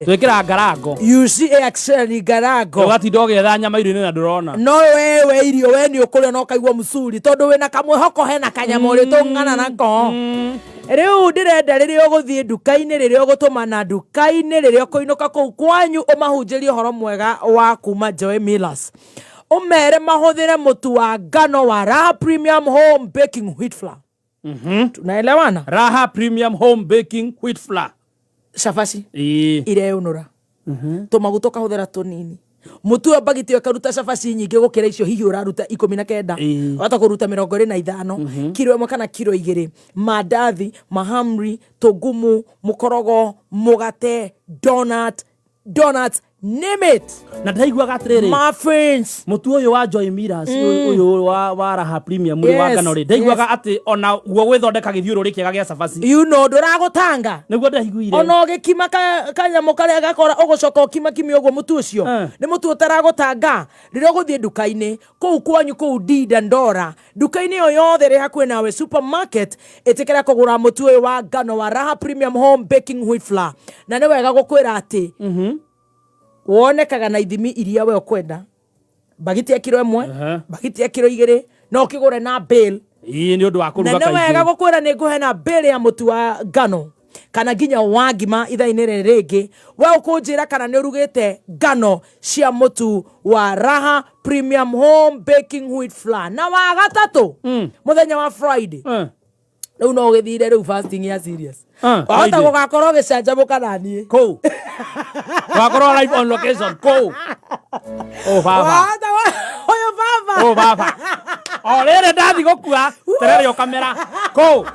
twekira ngarango You see actually ngarango. ugatinda ũgĩetha nyama irio-inĩ na ndũrona No wewe irio we ni ũkũrĩa no kaigua mũcuri tondu wĩna kamwĩhoko hena kanyama ũrĩtũng'ana nako. Riu ndirenda rĩrĩa ũgũthiĩ nduka-inĩ rĩrĩa ũgũtũmana nduka-inĩ rĩrĩa ũkũinũka kũu kwanyu ũmahunjĩrie ũhoro mwega wa kuma Joy Millers. Umere mahũthĩre mũtu wa ngano wa Raha Premium Home Baking Wheat Flour. Tunaelewana? Raha Premium Home Baking Wheat Flour. Shafashi ireunura tumaguta kahũthĩra tũnini. Mutu bagiti akaruta shafashi nyingĩ gũkĩra icio hihi ũraruta 19 wata kũruta 25 kilo 1 kana kilo 2. Mandathi, mahamri, tugumu, mukorogo, mugate, donuts, name it. Na ndaiguaga atiriri muffins. Mutu ũyũ wa Joy Millers ũyũ wa Raha Premium mũrĩ wa ngano rĩ ndaiguaga atĩ ona guo gwĩthondeka gĩthiũrũrĩ kĩega gĩa cabaci. You know ndũragũtanga nĩguo ndaiguire ona ũgĩkima kanyamũ karĩa gakora ũgũcoka ũkima ũguo mũtu ũcio nĩ mũtu ũtaragũtanga rĩrĩa ũgũthiĩ nduka-inĩ kũu kwanyu kũu Dida Ndora nduka-inĩ ĩyo yothe ĩrĩ hakuhĩ nawe supermarket ĩtĩkĩra kũgũra mũtu ũyũ wa ngano wa Raha Premium Home Baking Wheat Flour na nĩ wega gũkwĩra atĩ wonekaga na ithimi iria we ũkwenda bagiti ya kilo 1 bagiti ya kilo 2 no kigure na bill nĩ ũndũ wa kũruga kaingĩ na nĩ wega gũkwĩra nĩ ngũhe na bill ya mũtu wa ngano kana nginya wa ngima ithaa-inĩ rĩrĩ rĩngĩ we ũkũnjĩra kana nĩ ũrugĩte ngano cia mũtu wa Raha Premium Home Baking Wheat Flour. Na wa gatatũ mũthenya wa Friday rĩu no ũgĩthire rĩu fasting ya serious wahota gũgakorwo ũgĩcanjamũka na niĩ kũu wakorwo live on location kũu baba ũyũ baba o rĩrĩ ndathi gũkua terere kamera kũu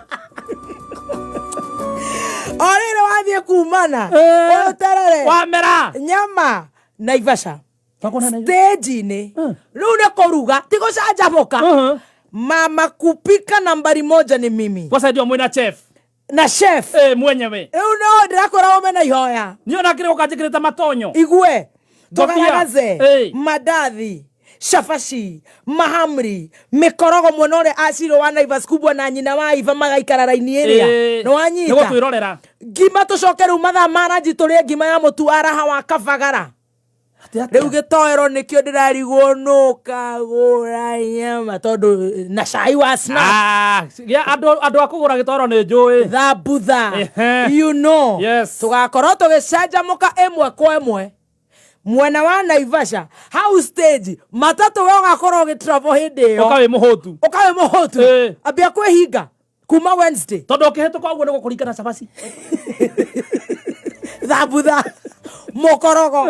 o rĩrĩ wathiĩ kumana ũyũ terere wamera nyama Naivasha stage-inĩ rĩu nĩ kũruga ti gũcanjamũka. Mama kupika nambari 1 ni mimi. Kwa sababu mwena chef. Na chef. Mwenyewe. No ndirakora umena ihoya. Niyo nakire ukajikireta matonyo. Igwe. Togaragaze. Mandathi. Shafashi. Mahamri. Mikorogo mwenore asiro wa Naivas kubwa na nyina wa Iva magaikara raini area. No anyita. Nego twirorera. Gima tucokeru matha maraji turie gima ya mutu wa Raha wa Kabagara. Rĩu gĩtoero nĩkĩo ndĩrarigwo nũ kagũra nyama tondũ na cai wa snack andũ akũgũra gĩtoero nĩ njũĩ thambutha you know tũgakorwo tũgĩcanjamũka ĩmwe kwa ĩmwe mwena wa Naivasha house stage matatũ we ũgakorwo ũgĩtravel hĩndĩ ĩyo ũkawe mũhũtu ambia kwĩhinga kuma Wednesday tondũ ũkĩhĩtũka ũguo nĩ gũkũringana cabaci thambutha mokorogo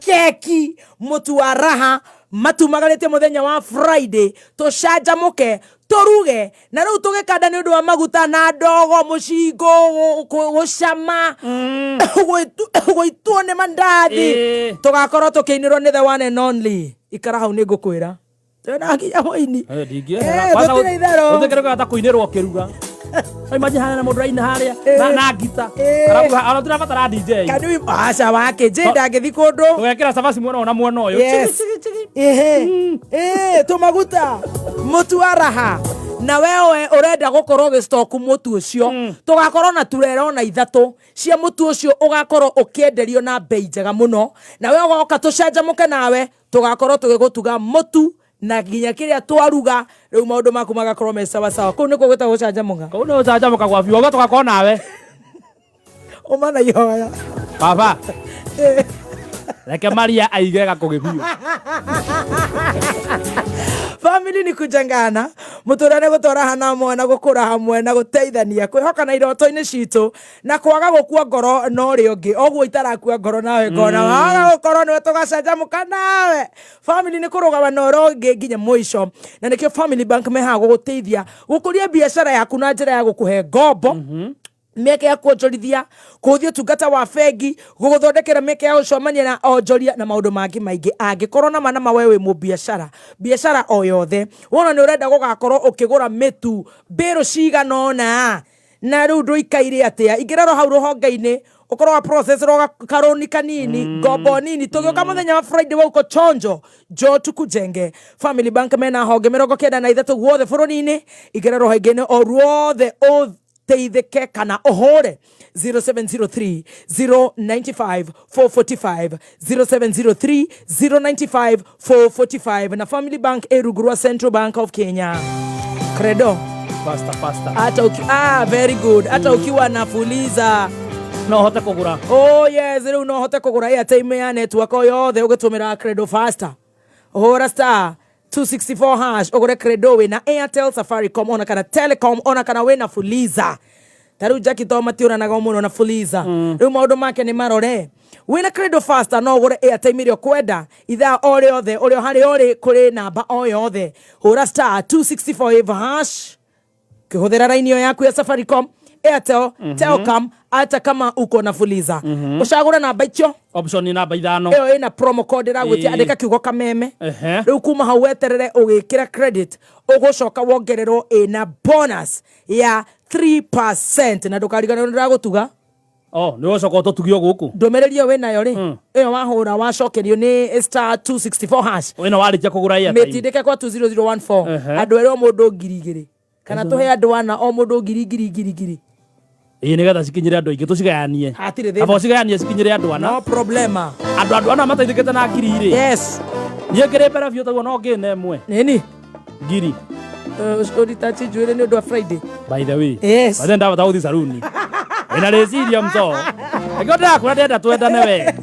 keki mutu wa Raha matumagarĩte mũthenya wa Friday tũcanjamũke turuge na rĩu tũgĩkanda nĩ ũndũ wa maguta na ndogo mũcingo gũcama gwĩtuo nĩ mandathi tũgakorwo tũkĩinĩrwo nĩ the one and only ikara hau nĩ ngũkwĩra twĩna nginya hwainĩ gũtirĩ itherũ ũthĩkĩrĩka ta kũinĩrwo kĩruga imagine hana mũndũ raina harĩa na ngita arabu ara tũrabatara DJ kanĩ aca wake jenda ngĩthi kũndũ tũgekĩra cabaci mwena ũyũ tũmaguta mũtu wa Raha na wewe ũrenda gũkorwo gĩstoku mũtu ũcio tũgakorwo na turero na 3 cia mũtu ũcio ũgakorwo ũkĩenderio na bei njega mũno na wewe ũgoka tũcanjamũke nawe tũgakorwo tũgĩgũtuga mũtu na nginya kĩrĩa twaruga rĩu maũndũ maku magakorwo me sawa sawa kũu nĩkuo gwĩtagwo gũcanjamũka kũu nĩ gũcanjamũka gwa biũ tũgakorwo nawe ũmana ihoya baba reke Maria aigega kũgĩbiũ family ni kujangana muturane gũtwara hamwe na gũkũra hamwe na gũteithania kwĩhoka na iroto-inĩ citũ na kwaga gũkua ngoro no rĩ ũngĩ oguo itarakua ngoro nawe ngona waga gũkorwo nĩwe tũgacanjamũka nawe family ni kũrũgama na ũro ũngĩ nginya mũico na nĩkĩo Family Bank mehaga gũgũteithia gũkũria biacara yaku na njĩra ya gũkũhe ngombo mĩeke ya kuonjorithia kuthia tungata wa bengi gũgũthondekera mĩeke ya gũcomania na onjoria na maũndũ mangĩ maingĩ angĩkorwo na manama wewe biacara o yothe wona nĩ ũrenda gũgakorwo ũkĩgũra mĩtu mbĩrũ ciganona na rĩu ndũikaire atĩa ingĩrorwo hau rũhonge-inĩ ukorwo process roga karoni kanini ngombo nini tugioka muthenya wa Friday wa uko chonjo jo tukujenge Family Bank mena honge 93 guothe bururi-ini igera rohenge-ini o ruothe teithike kana ohore 0703 095 445 0703 095 445 na Family Bank Erugurua Central Bank of Kenya. Credo Pasta. Hata very good. Hata ukiwa na Fuliza no hote kugura. Oh yes, rĩu no hote kugura airtime ya network yothe ugitumira Credo faster. Hora star 264 hash ugure Credo we na Airtel, Safaricom ona kana Telecom ona kana we na Fuliza. Taru Jackie to matiura na gomuno na Fuliza. Rĩu maundu make ni marore. We na Credo faster no ugure airtime ĩrĩa kwenda ithaa o rĩothe ũrĩa harĩ ori kuri namba o yothe. Hora star 264 hash kihũthĩra raini yaku ya Safaricom, Airtel, Telcom, hata kama uko na Fuliza. Ushagura namba icio option ni namba 5 eyo ina promo code ragwĩtia andĩka kiugo kameme. Rĩu kuma hau weterere ũgĩkĩra credit ũgũcoka wongererwo ina bonus ya 3% na ndũkarigana ndĩragũtuga. Nĩ ũcoka ũtũtugio gũkũ. Ndũmĩrĩrio wĩ nayo rĩ ĩyo wahũra wacokerio nĩ star 264 hash. Wĩna warĩkia kũgũra airtime. Mĩtindĩke kwa 20014 andũ erĩ o mũndũ 2,000 kana tũhe andũ ana o mũndũ 2,000. Nigetha cikinyire andu aingi tucigayanie. Abo cigayanie cikinyire andu ana. No problema. Andu ana mateithikite na ngiri ri. Yes. Niĩ ngĩrĩ mbere biũ taguo no ngĩne ĩmwe. Nini? Ngiri. Ũritachi njuĩrĩ nĩ ũndũ wa Friday. By the way. Yes. Wathe ndabata gũthiĩ saruni. Ĩna rĩciria mco. Ĩkĩo ndakũra ndenda twendane we.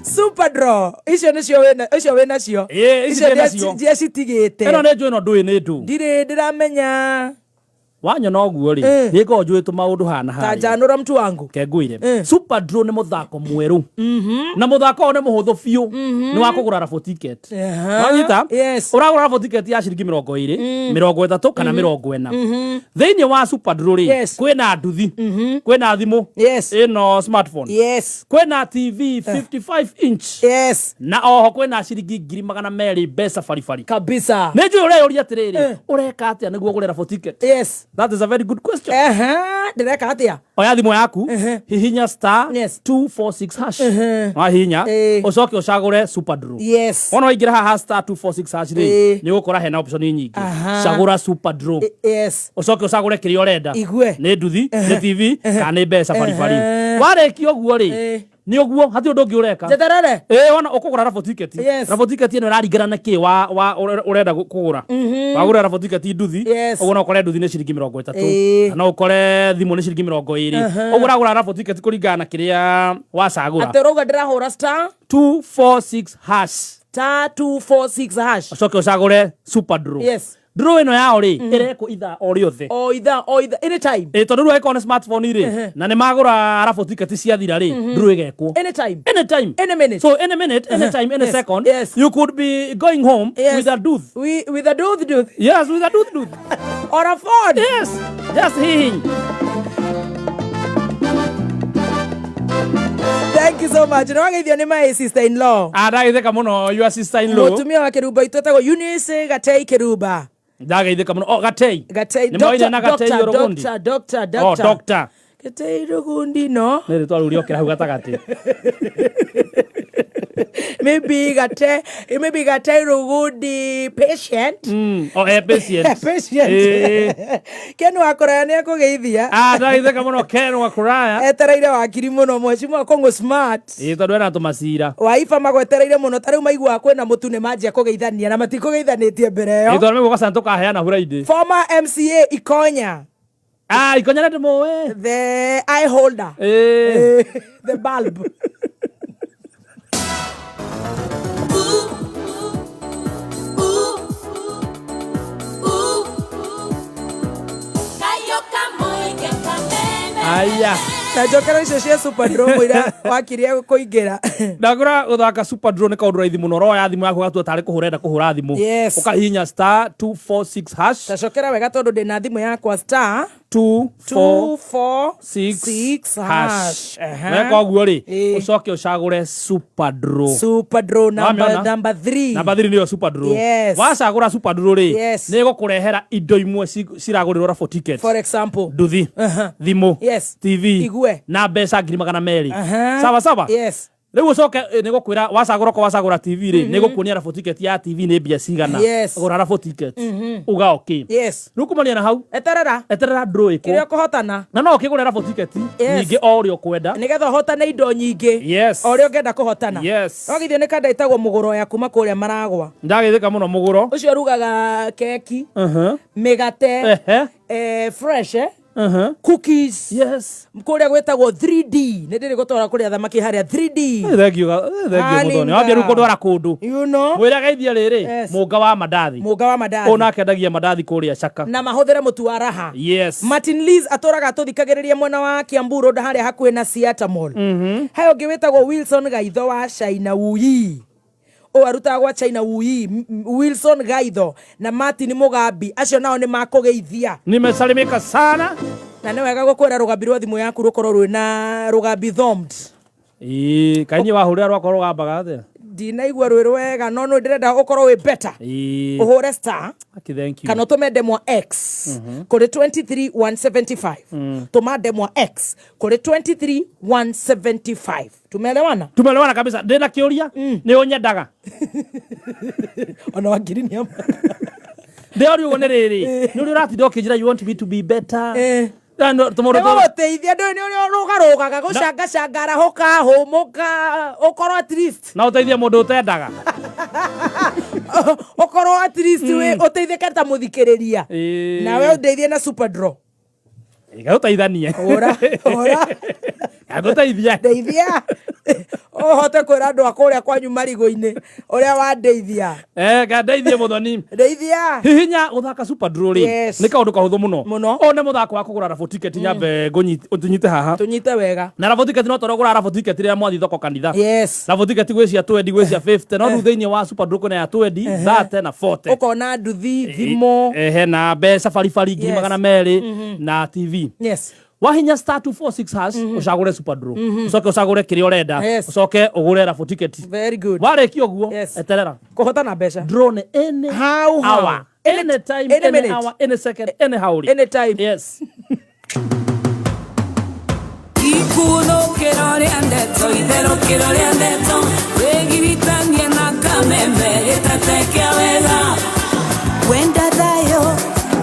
Super draw. Icio wĩ nacio. Icio ndio citigĩte. Ĩno nĩ njũĩ no ndũĩ nĩ ndũ. Ndirĩ ndĩramenya. Wanyona ũguo ri nĩko njũĩ tu maũndũ hana haha. Tanjanũra mtu wangu. Kengũire. Super draw nĩ mũthako mwerũ. Na mũthako nĩ mũhũthũ biũ. Nĩ wa kũgũra raffle ticket. Wanyita? Ũragũra raffle ticket ya ciringi 20, 30 kana 40. Thĩinĩ wa super draw ri kwĩna nduthi, kwĩna thimũ, ĩno smartphone. Kwĩna TV 55 inch. Na oho kwĩna ciringi 200,000 mbeca baribari. Kabisa. Nĩ njũĩ ũreyũria atĩrĩrĩ ũreka atĩa nĩguo ũgũre raffle ticket? That is a very good question. Ndireka atia? Oya thimũ yaku hihinya star 246 hash. Wahihinya ucoke ucagure super draw. Ona waingĩra haha star 246 hash ri nĩ ũgũkora hena option nyingĩ. Cagura super draw. Ucoke ucagure kĩrĩa ũrenda. Nĩ nduthi, nĩ TV kana nĩ mbeca baribari. Warĩkia ũguo ri ni oguo hati undu ngiureka jeterere wana ukugura raffle ticket. Raffle ticket ino iraringana na ki wa urenda kugura. Wagura raffle ticket nduthi uguo no ukore nduthi ni ciringi 30 na ukore thimu ni ciringi 20 uguo uragura raffle ticket kuringana na kiria wacagura ateroga ndirahura star 246 hash star 246 hash ucoke ucagure super draw. Draw ino yao ri ireko itha o riothe o itha anytime tondu rwa iko na smartphone ri na ni magura raffle ticket cia thira ri draw igekwo anytime any minute. So any minute, anytime, any second you could be going home with a dude. With a dude. Yes, with a dude. Or a phone. Yes, just him. Thank you so much. No ngeithio ni my sister-in-law. Ndageithĩka mũno your sister-in-law. Mutumia wa Kiruba itwetagwo Eunice Gatei Kiruba. Ndageithĩka mũno. Gatei. Doctor. Gatei Rugundi no. Nĩ rĩtwa rĩu rĩokĩra hau gatagatĩ. Maybe Gatei Rugundi patient. Patient. Ken Wakuraya nĩ akũgeithia. Ndageithĩka mũno Ken Wakuraya. Etereire Wakiri mũno mheshimiwa Kongo smart. Tondũ ena tũmacira. Waifa magwetereire mũno tarĩu maigua kwĩna mũtu nĩ manjia kũgeithania na matikũgeithanĩtie mbere ĩyo. Tondũ mĩgũka sana tũkaheana Friday. Former MCA Ikonya. Ikonya nĩ mũĩ. The eye holder. The bulb. Aya. Tajokera icio cia super draw mwira wakiria kũingĩra. Ndagũra gũthaka super draw nĩ kaũndũ raithi mũno. Roya thimũ yaku gatua tarĩ kũhũrenda kũhũra thimũ. Ũkahihinya star 246 hash. Tajokera wega tondũ ndĩna thimũ yakwa star 246 hash. Weka ũguo rĩ ũcoke ũcagũre super draw. Super draw number 3. Number 3 nĩyo super draw. Wacagũra super draw rĩ nĩ ĩgũkũrehera indo imwe ciragũrĩrwo raffle ticket. For example nduthi, thimũ, TV igue na mbeca 200,000. Sawa. Riu ucoke nigukwira wacagura TV ri nigukuonia raffle ticket ya TV ni mbia cigana gura raffle ticket uga okay riu kumania na hau eterera draw iko kiria kuhotana na no ukigure raffle ticket nyingi o ri ukwenda nigetha hotane indo nyingi o ri ungenda kuhotana ogithio ni kada itagwo muguro ya kuma kuria maragwa ndagithika muno muguro ucio rugaga keki migate fresh cookies kuria gwetagwo 3D ni ndiri gutwara kuria thamaki haria 3D thank you muthoni wambia ru kundwara kundu mwira geithia riri munga wa mandathi ona akendagia mandathi kuria Chaka na mahuthire mutu wa raha Martin Liz aturaga tuthikagiriria mwena wa Kiambu Road haria hakuhe na Theatre Mall hayo ngewetagwo Wilson Gaitho wa China Wuyi aruta gwa China Wuyi Wilson Gaitho na Martin Mugambi acio nao ni makugeithia nimesalimika sana na ni wega gukwira rugambi rwa thimu yaku rukorwo rwina rugambi thumbed kainyi wahurira rwako rugambaga atia ndinaigua rwi rwega no ndirenda ukorwo wi better uhure star thank you kana tume demo X kuri 23175 tuma demo X kuri 23175 tumeelewana kabisa ndina kiuria ni unyendaga ona Wakiri ni ama ndio uri one riri ni uri rati ndokijira you want me to be better no tomorrow teithia ndo ni rugarugaga gucangacangara hoka humuka ukorwo at least na uteithia mundu utendaga ukorwo at least we uteithia ta muthikiriria na we uteithie na super draw igautaithania ora aguteithia deithia hote kwira andu akuria kwanyu marigo-ini uria wandeithia gandeithie muthoni deithia hihinya uthaka super draw ri ni kaundu kahuthu muno one muthako wa kugura raffle ticket nyambe tunyite haha tunyite wega na raffle ticket no torogura raffle ticket ria mwathi thoko kanitha raffle ticket gwecia 20 gwecia 50 no thutha-ini wa super draw kuna ya 20 30 na 40 ukona nduthi thimo na mbeca baribari 200 na TV wahinya star 246 hash ucagure super draw ucoke ucagure kiria urenda ucoke ugure raffle ticket very good wareki oguo eterera kuhotana mbeca draw ne any hour any time any hour any second any hour any time ikuno kirore andeto idero kirore andeto wegiritania na kameme itatekea wega wenda dayo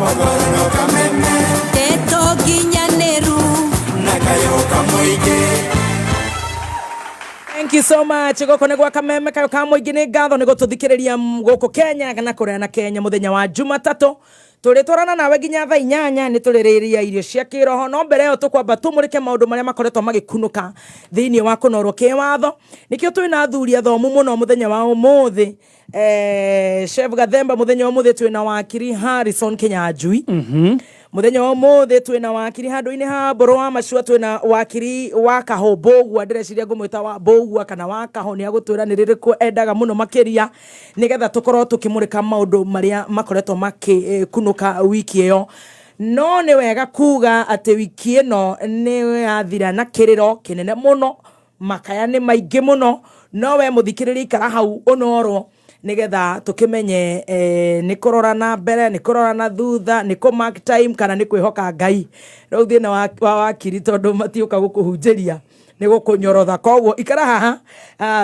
magoro no kameme teto ginyaneru nakayoka moige. Thank you so much gokone gwa kameme kayo ka moigi ni ngatho ni gututhikiriria guku Kenya kana kuria na Kenya muthenya wa Jumatatu turitwarana nawe ginya thaa 8 ni tuririria irio cia kiroho no mbere yo tukwamba tumurike maundu maria makoretwo magikunuka thiini wa kunorwo kiwatho nikio twina athuri athomu muno muthenya wa umuthi Chef Gathemba muthenya wa umuthi twina Wakiri Harrison Kinyanjui muthenya wa umuthi twina Wakiri handu-ini ha mburu wa macua twina Wakiri wa Kaho Mbogua ndireciria ngumwita wa Mbogua kana wa Kaho ni agutwira ni ririku endaga muno makiria nigetha tukorwo tukimurika maundu maria makoretwo makikunuka wiki iyo no ni wega kuga ati wiki ino ni yathira na kiriro kinene muno makaya ni maingi muno no we muthikiriria ikara hau unorwo nigetha tukimenye ni kurora na mbere ni kurora na thutha ni ku mark time kana ni kwihoka Ngai rau thina wa Wakiri tondu matiuka gukuhunjiria ni gukunyorotha koguo ikara haha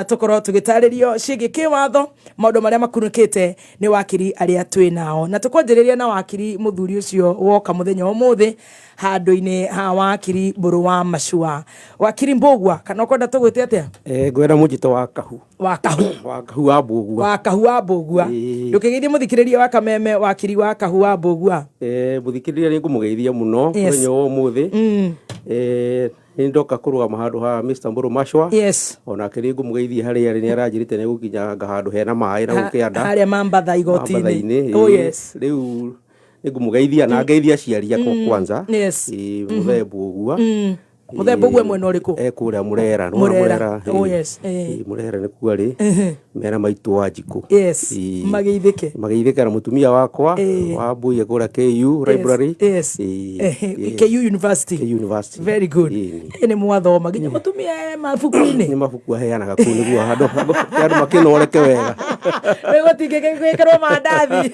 tukorwo tugitaririo cigi kiwatho maundu maria makunukite ni Wakiri aria twinao na tukwanjiriria na Wakiri muthuri ucio woka muthenya wa umuthi handu-ini ha Wakiri mburu wa macua Wakiri Mbogua kana ukwenda tugwite atia ngwenda mujito wa Kahu wa Kahu wa Mbogua ndukigeithia muthikiriria wa kameme Wakiri wa Kahu wa Mbogua muthikiriria ni ngumugeithia muno muthenya wa umuthi ndoka kurugama handu ha Mr. Mburu Mashwa ona kiri ngumugeithia haria ni aranjirite ni gukinya handu hena mai na gukianda haria mambatha igoti-ini riu ngumugeithia na ngeithia ciaria kwanza muthembu uguo muthembu uguo mwena uriku kuria Murera Murera ni kuari mera maitu wa Njiku mageithike na mutumia wakwa wa Mbuye kura KU library KU University very good ni mwathoma ginya mutumia mabuku-ini ni mabuku aheanaga ku niguo handu makinoreke wega Wego tigekekero mandathi.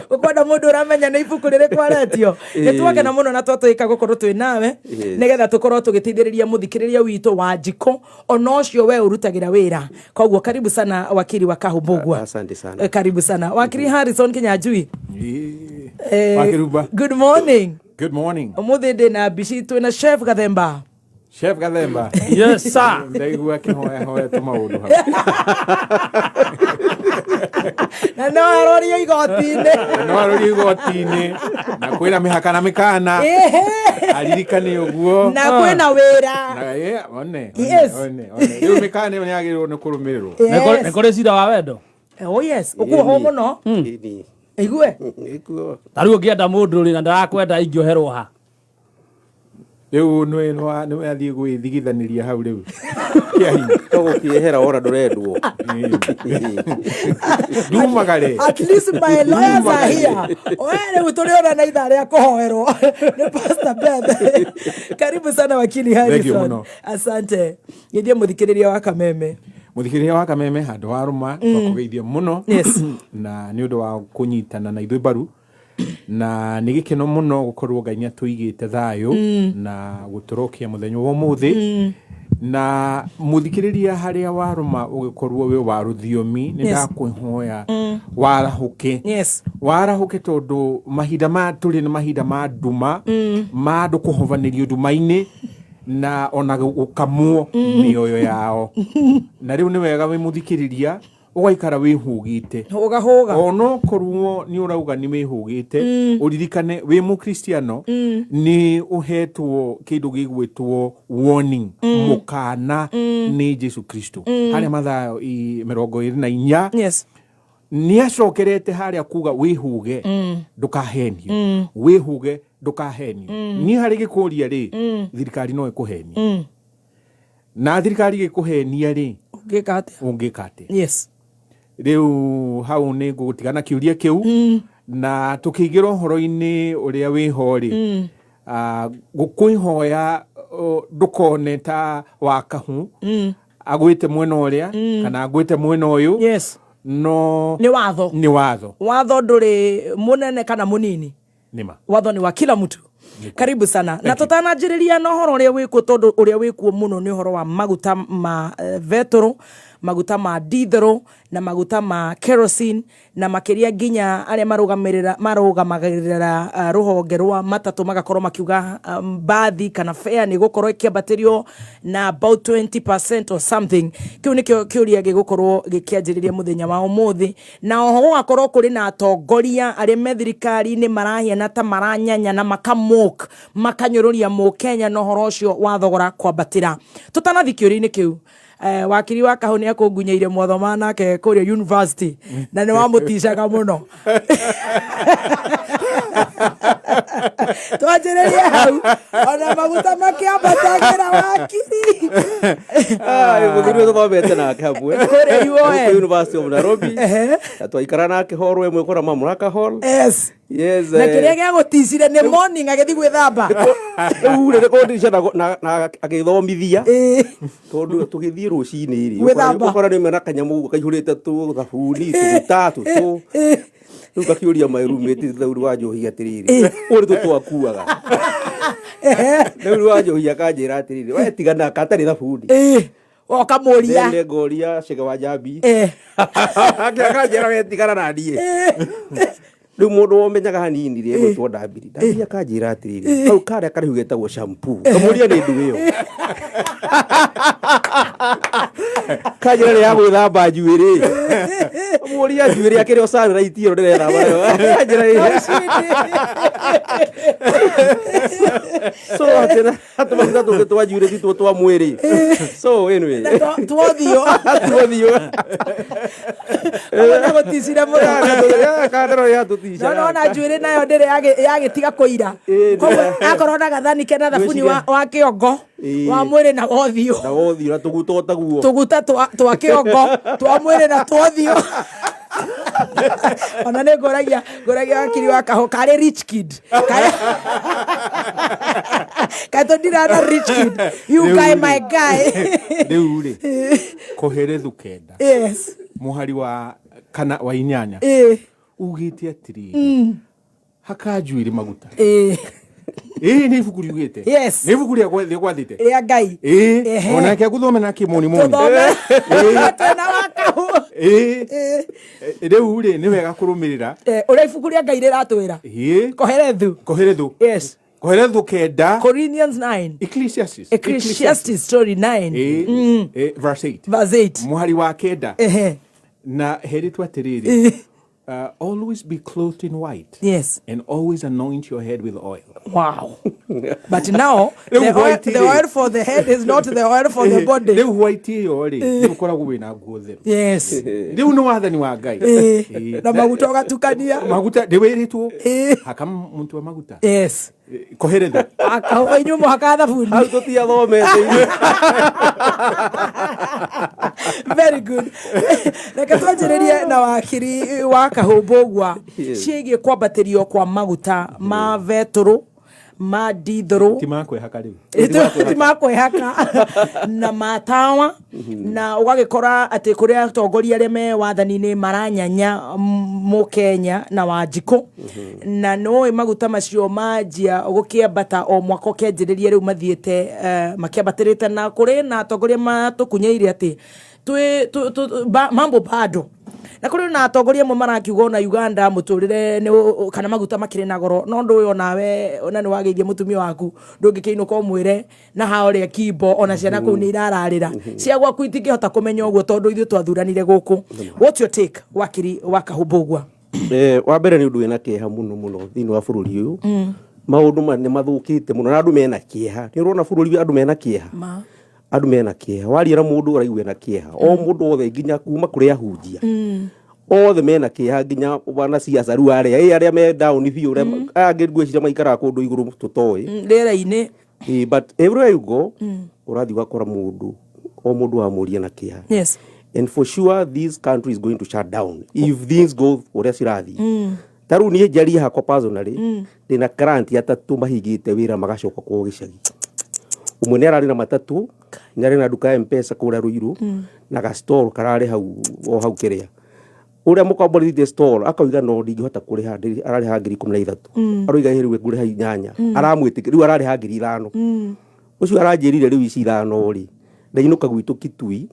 Ukwenda mundu uramenya na ibuku riri kwaretio. Nitwake na muno na twatwika gukorwo twi nawe. Nigetha tukorwo tugitithiriria muthikiriria witu wa njiko ono cio we urutagira wira. Koguo karibu sana wakiri wa Kahumbugwa. Asante sana. Karibu sana. Wakiri Harrison Kinyanjui. Wakiruba. Good morning. Good morning. Umuthi ndina bici twina Chef Gathemba. Chef Gathemba. Yes sir. Ndaigua kihoya tumaundu hau. Na no arorio igoti-ini. Na kwina mihaka na mikana. Aririkane uguo. Na kwina wira. Na one. Yes. Riu mikana ni yagirwo ni kurumirirwo. Nä kå rä cira wa wendo. Oh yes. Ukuo ho muno. Igue. Ta rä u å ngä enda må ndå rä na ndarakwenda ingä oherwo ha. Riu nä athiä gwä thigithanä hau rä u Togo kiehera ora ndurendwo. Ndumagare. At least my lawyers are here. Wewe utoliona na idhaa ya kuhoerwo. Ni Pastor Beth. Karibu sana Wakiri Harrison. Asante. Ngithie muthikiriria wa Kameme. Muthikiriria wa Kameme handu waruma twakugeithia muno. Yes. Na ni undu wa kunyitana na ithui baru. Na nä gä keno må no gå korwo Ngai nä atå te thayå na gå tå rokia må thenya wa må na må thikä rä ria harä a warå å gä korwo wä wa rå thiomi nä ndakwä hoya warahå ke tondå mahinda tå rä nä mahinda ma nduma ma andå kå hobanä rio nduma-inä na ona gå kamwo mä oyo yao na rä u nä wega wä må thikä rä ria ugaikara wihugite ono korwo ni urauga ni wihugite uririkane wi mu Kristiano ni uhetwo kindu gigwitwo warning mukana ni Jesu Kristo haria mathayo 24 yes ni acokerete haria kuga wihuge ndukahenio wihuge ndukahenio ni hari gikuria ri thirikari no ikuhenia na thirikari gikuhenia ri ungikate yes riu hau ni gutigana kiuria kiu na tukigirwo horo-ini uria wiho ri gukwihoya ndukone ta wakahu agwite mwena uria kana agwite mwena uyu yes no ni watho nduri munene kana munini nima watho ni wa kila mtu. Karibu sana. Na tutanajiriria no horo uria wikuo tondu uria wikuo muno ni horo wa maguta ma vetro, maguta ma diesel na maguta ma kerosene na makiria ginya aria marugamagirira ruhonge rwa matatu magakorwo makiuga bathi kana fare ni gukorwo ikiambatirio na about 20% or something. Kiu nikio kiuria gigukorwo gikianjiriria muthenya wa umuthi na oho akorwo kuri na atongoria aria me thirikari ni marahiana ta maranyanya na makanyururia mu Kenya no horo ucio wa thogora kwambatira. Tutanathikioria-ini kiu wakiri wa Kahu ni akungunyeire mwathoma nake kuria university na ni wamuticaga muno twajereria hau ona maguta makiambatagira wakiri muthuri thomete nake hamwe kuria University of Nairobi twaikara nake horo imwe kora mamuraka hall yes na kiria gia guticire ni morning agithi gwithamba ure rekondisha na agithomithia tondu tugithie rucini ri ukora ni mena kanyamu kaihurite tu thabuni tugutatu tu ruka kiuria my roommate thuri wa njohi atiriri uri tu twakuaga thuri wa njohi akanjira atiriri we tigana katari thabuni okamuria nde ngoria cege wa jambi akanjira we tigana na ndie riu mundu womenyaga hanini ri egwitwo ndambiri akanjira atiriri kau karia kari hugetagwo shampoo kamuria ni ndu iyo kanjira ri ya gwithamba njuiri muria njuiri akiri osana na itiro ndirera bayo kanjira so atena atumagita tugitwa njuiri thitwo twa mwiri so anyway twothio ona guticire murana kadro ya tutisha no na njuiri nayo ndire yagitiga kuira koguo akorwo na gathani kena thabuni wa kiongo wa mwiri na wothio na tuguta guo tuguta twa kiongo twa mwiri na twothio ona ne goragia Wakiri wa Kahu kare rich kid kato ndira rich kid you guy my guy riu ri koherethu kenda yes muhari wa kana wa inyanya ugite atiri hakajuire maguta ni ibuku riugite ni ibuku ria gwathite ria Ngai ona ke guthome na kimoni moni na wakahu riu ri ni wega kurumirira uria ibuku ria Ngai riratwira koherethu yes koherethu kenda Corinthians 9 Ecclesiastes story 9 verse 8 muhari wa kenda na heritu atiriri always be clothed in white. Yes. And always anoint your head with oil. Wow. But now, the oil for the head is not the oil for the body. Leu white yori. Leu kora guwe na guothe. Yes. Leu no wathani wa Ngai. Na maguta gatukania. Maguta deweritwo. Hakam muntu wa maguta. Yes. Koherethu. Akaho inyumo hakatha fundi. Hau tutia thomete. Very good. Reka twanjĩrĩrie na wakiri wa kahũmbũgwa ciĩgiĩ kwambatĩrio kwa maguta ma betũrũ ma dithũrũ timakwĩhaka na matawa na ũgagĩkora atĩ kũrĩa atongoria arĩa me wathani-inĩ maranyanya Mũkenya na Wanjikũ na nĩũĩ maguta macio manjia gũkĩambata o mwaka ũkĩanjĩrĩria rĩu mathiĩte makĩambatĩrĩte na kũrĩ na atongoria matũkunyeire atĩ mambo bado na kuri na atongoria amwe marakiuga na Uganda muturire kana maguta makire na goro no ndu uyo nawe ona ni wageithie mutumia waku ndungikeinuka umwire na haoria kimbo ona ciana kuu ni irararira cia gwaku itingihota kumenya uguo tondu ithu twathuranire guku. What's your take wakiri wa kahũmbũgwa? Wa mbere ni undu wina kieha muno thini wa bururi uyu maundu mane mathukite muno na andu mena kieha ni urona bururi andu mena kieha andu mena kieha wariira mundu uraigwe na kieha o mundu othe nginya kuma kuri ahunjia othe mena kieha nginya bana siasa ru aria me down biu ria angirgwicira maikara kundu iguru tutoi ndera-ini but everywhere you go urathi gakora mundu o mundu amuria na kieha. Yes. And for sure this country is going to shut down if things go uria cirathi taru ni njari hakwa personally ndina grant atatu mahigite wira magacoka kwa gicagi umwe ni arari na matatu nyari na duka M-Pesa kura Ruiru na ga store karare hau kiria uria mukomborithie store akauga no ndingihota kuriha arari ha 13 aroiga heriwe ngure ha nyanya aramwitike riu arari ha 5 ucio aranjirire riu ici 5 ri ndainuka gwitu Kitui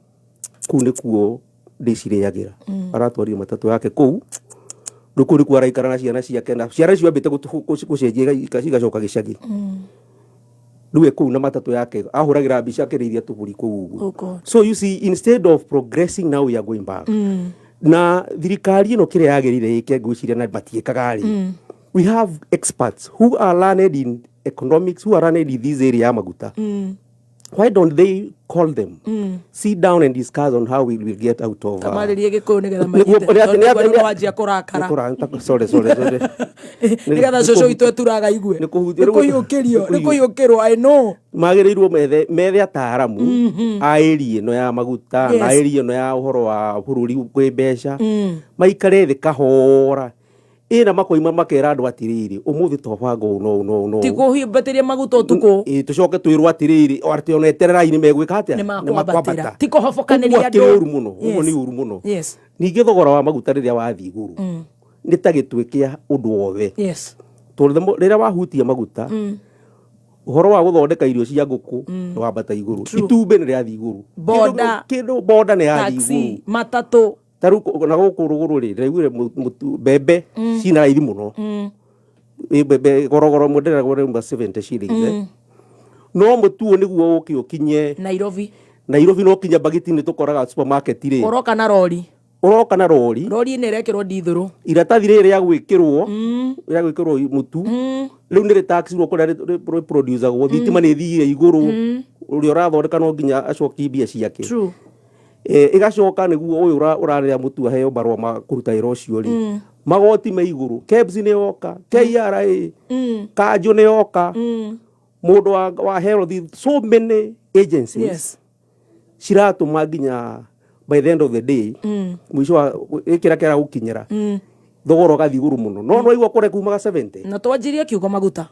kune kuo ndiciriagira aratwarire matatu yake kuu rukuri kwa raikara na ciana ciake na ciara cio ambite gucenjia igacoka gicagi duwe kuu na matatu yake ahuragira mbica akirithia tuburi kuu. So you see, instead of progressing now we are going back. Na thirikari ino kire yagerire ike gwiciria na batiekaga ri we have experts who are learned in economics, who are learned in this area ya maguta. Why don't they call them sit down and discuss on how we will get out of kamaririe gikuyu nigetha maite wajia kurakara sorry nigetha coco itu eturaga igwe nikuyukirwo I know magirirwo methe ataaramu a area no ya maguta na area no ya uhoro wa bururi kwi mbeca maikare thi kahora ina makoima makera andu atiriri umuthi tobango no tikuhimbateria maguta utuku tucoke twirwo atiriri o arte oneterera ini megwika atia ni makwambatira tikuhofokaneria andu uru muno ugo ni uru muno ningi thogora wa maguta riria wathi iguru ni ta gitwikia undu wothe tondu riria wahutia maguta uhoro wa guthondeka irio cia nguku wambata iguru itumbe ni riathi iguru boda ni yathi iguru matatu taru na gukuruguru ri reigure bebe cina raithi muno bebe gorogoro mudera gore 70 shillings no mutuo niguo ukinye Nairobi no kinya bagiti ni tukoraga supermarket ri uroka na rori ni rekirwo dithuru iratathi riri ya gwikirwo mutu riu ni tax ro kora producer go thitima ni thire iguru uri urathondeka no nginya acoki mbia ciake igacoka niguo uyu urarira mutu aheo barwa ma kuruta iro cio ri magoti me iguru KEBS ni yoka KRA kanjo ni yoka mundu wa health so many agencies ciratuma nginya by the end of the day mwisho wa kira gukinyira thogoro gathi iguru muno no igwa kore kuma 70 na twanjirie kiugo maguta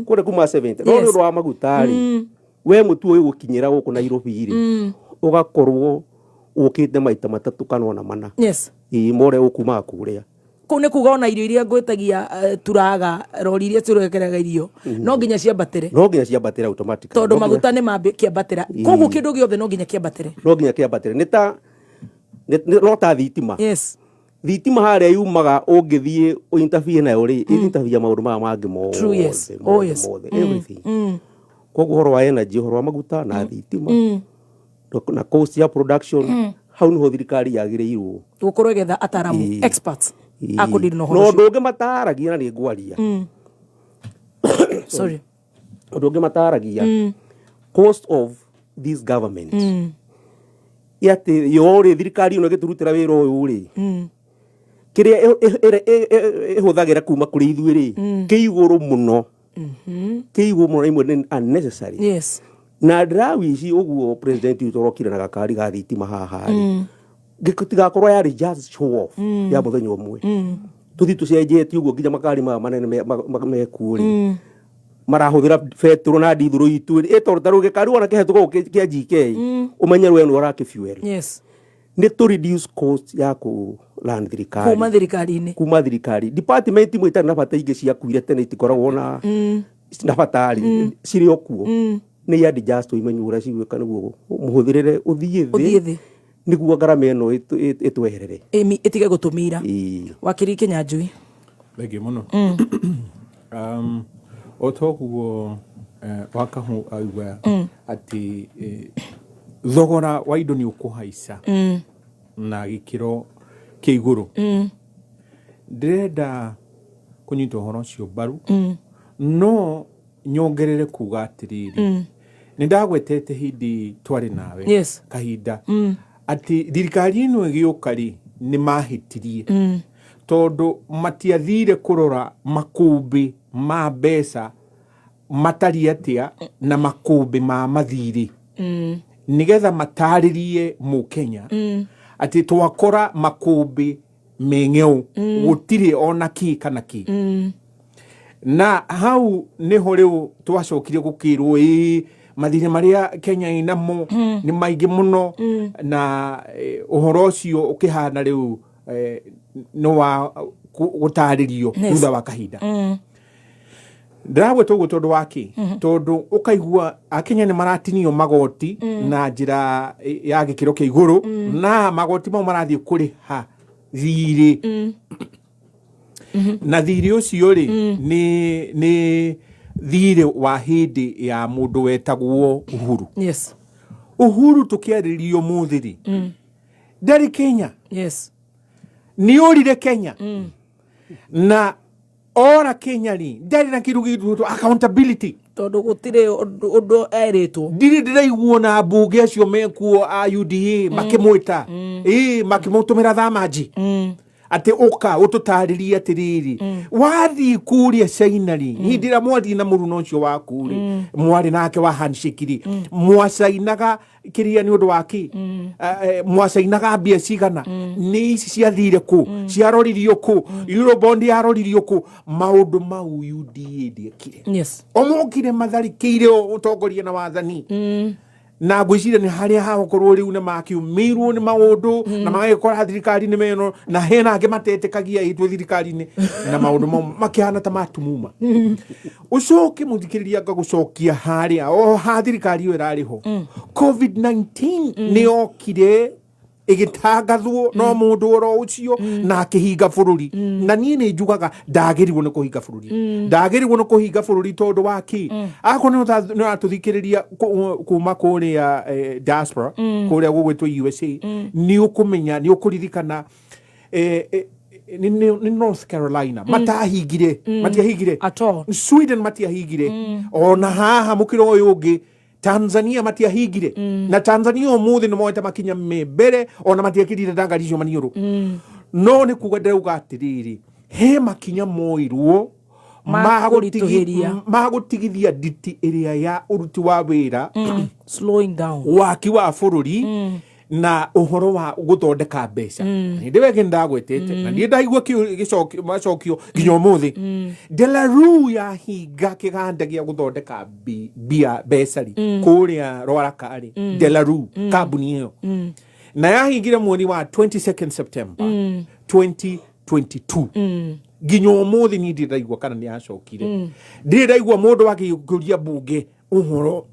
kore kuma 70 no ndo wa maguta ri we mutu uyu gukinyira guku Nairobi ri ugakorwo ukite maita matatu kana ona mana yes more ukuma kuria kå nä kuga ona irio iria ngwätagia turaga rori iria cirekeraga irio no nginya ciambatä re automatic tondå maguta nä mambä kä ambatä ra koguo kä ndå gä othe no nginya kä ambatä re no ta thitima yes thitima harä yumaga å ngä thiä å interview nayo rä interview maå ndå maya mangä mothe everything koguo horo wa energy horo wa maguta na thitima na cost ya production hau nä ho thirikari yagä rä irwo gå korwo getha ataramu experts akå ndä no ndå ngä mataragia na nä ngwaria sorry ndå ngä mataragia cost of this government yatä yo rä thirikari ä no gä tå rutä ra wä ra å yå rä kä rä a ä hå thagä ra kuma kå rä ithuä rä kä igå rå må no imwe nä unnecessary yes na ndirawici å guo president witå rokire na gakari ga thitima haha tigakorwo yarä just show off ya må thenya å mwe tå thi tå cenjetie å guo nginya makari maya manene mekuo rä marahå thä ra betå na ndithå rå itå ä tondå ta rå gä kari ona kä hetå gå kä a GK å menye rwe nä warakä fuel nä tå reduce cost ya kå land thirikari kuma thirikari department imwe itarä na bata ingä ciakuire tene itikoragwo na batari cirä o kuo nä yandi just imenye å rä a cigwä ka nä guo må hå thä rä re å thiä thä nä guo ngarama ä no ä tweherere ä tige gå tå mä ira Wakiri Kinyanjui thengio må no o toguo wakahå auga atä thogora wa indo nä å kå haica na gä kä ro kä igå rå ndärenda kå nyita å horo å cio mbaru no nyongerere kuga atä rä rä nä ndagwetete hindi twarä nawe kahinda atä thirikari ä no ä gä å ka rä nä mahä tirie tondå matiathire kå rora makå mbä ma mbeca matari atä na makå mbä ma mathirä nä getha matarä rie må Kenya atä twakora makå mbä meng'eu gå tirä ona kä kana kä na hau nä ho rä u twacokire gå kä rwo mathirä marä a Kenya inamo nä maingä må no na å horo å cio å kä hana rä u nä wa gå tarä rio thutha wa kahinda ndäragwetwo guo tondu waki tondu ukaigua akenya ni maratinio magoti na njira ya gikiro kia iguru na magoti mau marathie kuriha thiri na thiri ucio ri ni thiri wa hindi ya mundu wetagwo Uhuru Uhuru tukiaririo muthiri ndari Kenya ni urire Kenya na ora Kenya ri ndari na kirugitu accountability tondu gutire undu eritwo ndiraiguo na mbunge acio mekuo a UDA makimwita makimutumira thamaji ati uka ututaririe atiriri wathi kuria China-ri hindira mwathi na muruno ucio waku ri mwari nake wa handshake ri mwacainaga kiria ni undu waki mwacainaga mbia cigana ni ici ciathire ku ciaroririo ku Eurobond yaroririo ku maundu mau UDA ndiekire omokire matharikire utongoria na wathani na gwiciria ni haria hagokorwo riu ne makiumirwo ni maundu na magikora thirikari ni meno na hena ange matetekagia itwe thirikari ni na maundu makihana ta matumuma ucoke muthikiriria ngagucokia haria ha thirikari yo irariho COVID-19 ni okire igitangathwo no mundu oro ucio na akihinga bururi na nie ni njugaga ndagiriwo ni kuhinga bururi ndagiriwo ni kuhinga bururi tondu waki ako ni atuthikiriria kuma kuria diaspora kuria gugwitwo USA ni ukumenya ni ukuririkana ni North Carolina matiahingire Sweden matiahingire ona haha mukiro uyu ungi Tanzania matiahingire na Tanzania umuthi ni moete makinya mbere ona matiakirire ndangaricio maniuru no ni kuga ndauga atiriri he makinya moirwo magutigithia nditi iria ya uruti wa wira slowing down waki wa bururi na uhoro wa guthondeka mbeca ndiwe ndagwetete na ndie ndaigua macokio nginya umuthi Delaru ya hinga kiganda gia guthondeka bia becari kuria Rwarakari Delaru kambuni iyo na yahingire mweri wa 22nd September 2022 nginya umuthi ni ndiraigua kana ni acokire ndiraigua mundu wakiguria bunge uhoro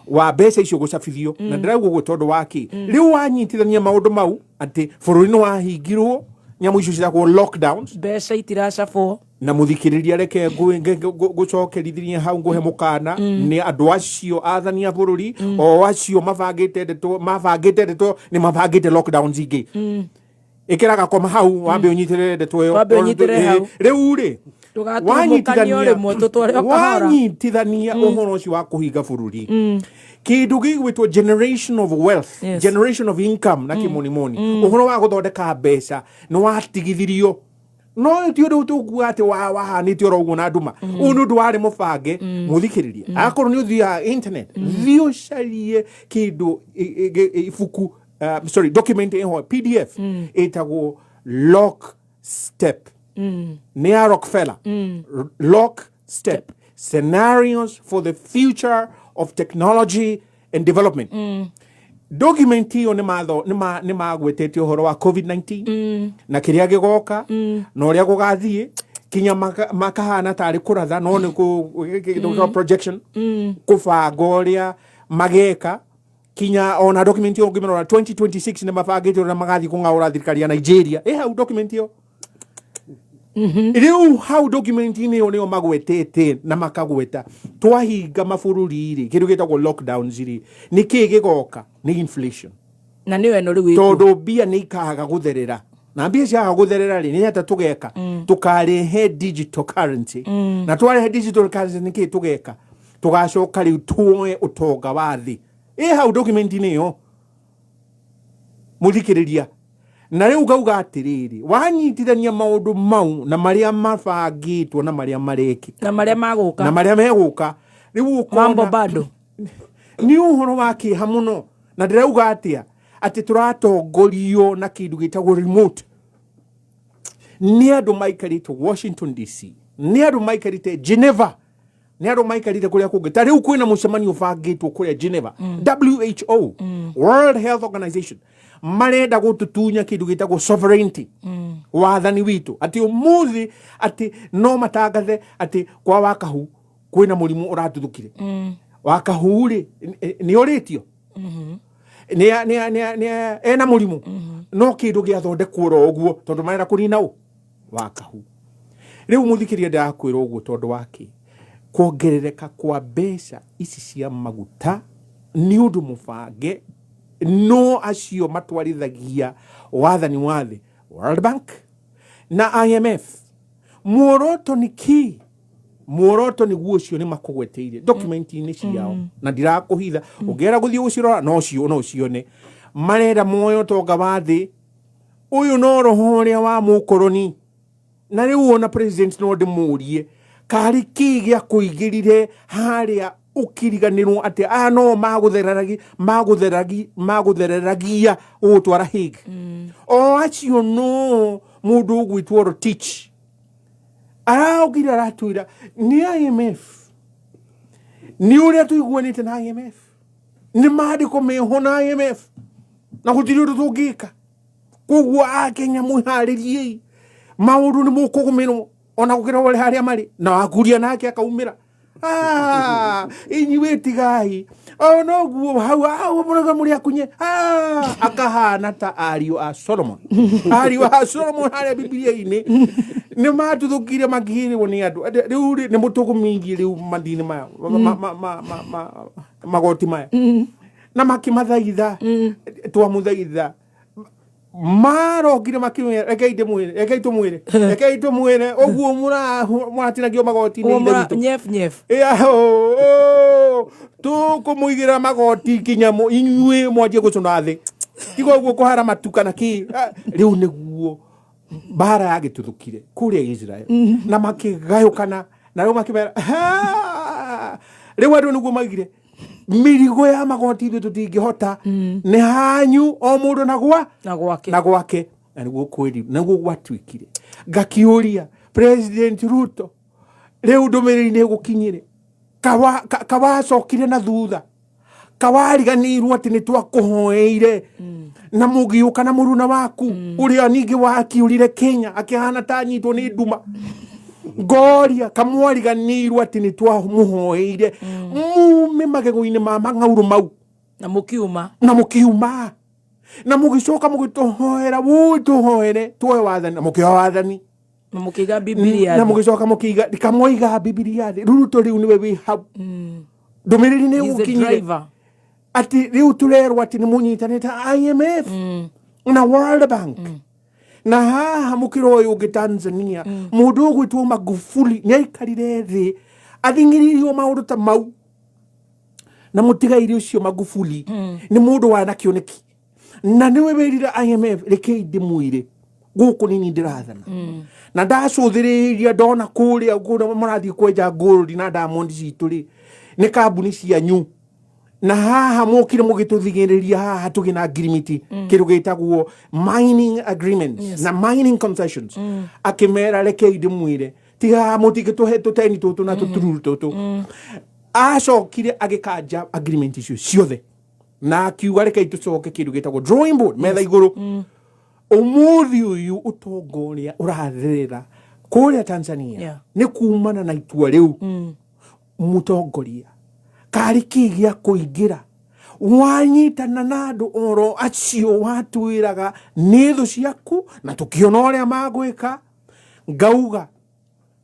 wa mbeca icio gucabithio na ndiraigua gwe tondu waki riu wanyitithania maundu mau ati bururi ni wahingirwo nyamu icio ciagwo lockdowns mbeca itiracabwo na muthikiriria reke gucokerithirie hau nguhe mukana ni andu acio athania bururi o acio mabangite ndeto ni mabangite lockdowns ingi ikiraga koma hau wambe unyitirire ndeto yo riu ri wanyitithania uhoro ucio wa kuhinga bururi kindu gigwitwo generation of wealth generation of income na kimonimoni uhoro wa guthondeka mbeca ni watigithirio no ti undu tukuga ati wahanite oroguo na nduma unu ndwari mubange muthikiririe akorwo ni uthia internet thio carie kindu ifuku document eho PDF etagwo lock step ni Rockefeller lock step scenarios for the future of technology and development document hiyo ni magwetete uhoro wa COVID-19 na kiria gigoka na uria gugathie kinya makahana tari kuratha no ni ku projection kubanga uria mageka kinya ona document hiyo ngimero 2026 ni mabangite na magathi kungaura thirikari ya Nigeria hau document hiyo riu hau document hiyo ni magwetete na makagweta twahinga mabururi ri kindu gitagwo lockdowns ri ni kigigoka ni inflation na niwe no riu tondu bia ni ikaga gutherera na mbia cia gutherera ri ni ata tugeka tukarehe digital currency na twarehe digital currency ni ki tugeka tugacoka riu tuoe utonga wa thi hau document niyo muthikiriria na riu gauga atiriri wanyitithania maundu mau na maria mabangitwo na maria mareki na maria maguka na maria meguka riu ukona mambo bado ni uhoro waki hamuno na ndirauga atia ati turatongorio na kindu gitagwo remote ni andu maikarite Washington DC ni andu maikarite Geneva ni andu maikarite kuria kungi ta riu kwina mucemanio bangitwo kuria Geneva WHO World Health Organization marenda gututunya kindu gitagwo sovereignty wathani witu ati umuthi ati no matangathe ati kwa wakahu kwina murimu uratuthukire wakahu ri ni oritio ni ena murimu no kindu giathondekwo ro uguo tondu marenda kurina u wakahu riu muthikiria ndakwira uguo tondu waki kuongerereka kwa mbeca ici cia maguta ni undu mubange no acio matwarithagia wathani wathi World Bank na IMF muoroto ni ki muoroto ni guo cio ni makugweteire document ni ciao na ndirakuhitha ungera guthie gucirora no cio ne marenda moyo tonga wathi uyu no roho ria wa mukoroni na riu ona president no ndimurie kari ki gia kuigirire haria ukiriganirwo ati no maguthereragia utwara hig o acio no mundu ugwitwo teach araugire aratuira ni IMF ni uria tuiguanite na IMF ni maandiko meho na IMF na gutiri undu tungika koguo Akenya muhaririei maundu ni mukugumirwo ona gukira wale haria mari na wakuria nake akaumira inyuĩ tigai no guo hau mũraga mũrĩ akunye akahana ta ariũ a Solomon harĩa Biblia-inĩ nĩ matuthũkire makĩhĩrĩrwo nĩ andũ rĩu nĩ mũtũgũmingie rĩu madini maya magoti maya na makĩmathaitha twamũthaitha marokire makimwira rekei tumwire oguo muratinagio magoti-inĩ nyef tukumuigira magoti kinyamo inyuĩ mwanjie gucuna thi tigo guo kuhara matuka na ki riu niguo bara yagituthukire kuria Israel na makigayukana na riu makimera riu andu niguo magire mirigo ya magoti ithu tutingihota ni hanyu o mundu na gwake na niguo kwiri niguo gwatwikire ngakiuria President Ruto riu ndumiriri gukinyire kawacokire na thutha kawariganirwo ati ni twakuhoeire na mugiuka na muruna waku uria ningi wakiurire Kenya akihana ta nyitwo ni nduma ngoria kamwariganirwo ati ni twa muhoeire mume magego-ini ma mang'auru mau na mukiuma na mugicoka mugitohoera wutuhoere tuwe wathani na mukiwa wathani na mukiga Biblia na mugicoka mukiga kamwiga Biblia ruruto riu niwe wi hau ndumiriri ni ukinyire ati riu turerwo ati ni munyitanite IMF na World Bank na haha mukiro uyu ungi Tanzania mundu ugwitwo Magufuli ni aikarire thi athingiririo maundu ta mau na mutigaire ucio Magufuli ni mundu wana kioneki na niwe wirire IMF rekei ndimwire guku nini ndirathana na ndacuthiriria ndona kuria murathie kwenja gold na Diamond citu ri ni kambuni cianyu na haha mukire mugituthigiriria haha tugina agreement kiru gitagwo mining agreements na mining concessions akimera rekei ndimwire tiga mutigituhe tuteni tutu na tutururu tutu acokire agikanja agreement icio ciothe na akiuga rekei tucoke kiru gitagwo drawing board metha iguru umuthi uyu utongoria urathirira kuria Tanzania ni kumana na itua riu mutongoria kari kigia kuingira wanyitana na andu oro acio watuiraga ni thu ciaku na tukiona uria magwika ngauga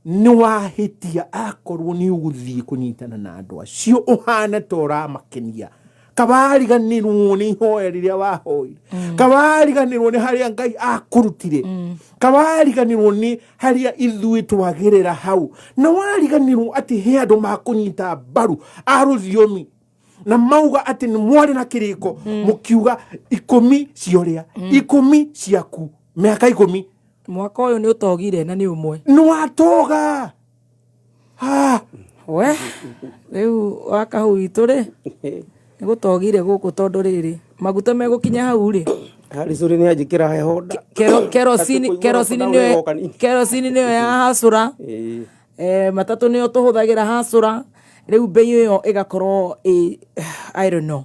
ni wahitia akorwo ni uguthii kunyitana na andu acio uhana tora makenia kabariganirwo ni ihoya riria wahoire kabariganirwo ni haria Ngai akurutire kabariganirwo ni haria ithui twagirira hau na wariganirwo ati he andu makunyita baru aruthiumi na mauga ati ni mwari na kiriko mukiuga 10 cioria 10 ciaku miaka 10 mwaka uyu ni utogire na ni umwe ni watoga we riu wakahu itu ri gutogire guku tondu riri maguta megukinya hau ri Harrison ni ajikira hehoda kerosini niyo ya hasura matatu niyo tuhuthagira hasura riu bei iyo igakorwo I don't know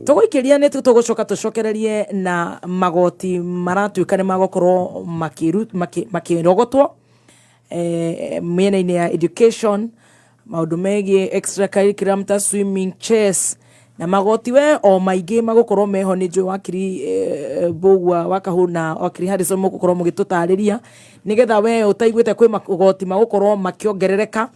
tuguikiria ni tugucoka tucokererie na magoti maratuika ni magokorwo makirogotwo miena-ini ya education maundu megie extra curriculum ta swimming, chess na magoti we o maingi magokorwo meho ni jo Wakiri Bogwa wakahuna Wakiri Harrison mugokorwo mugitutariria nigetha we utaiguite kwi magoti magokorwo makiongerereka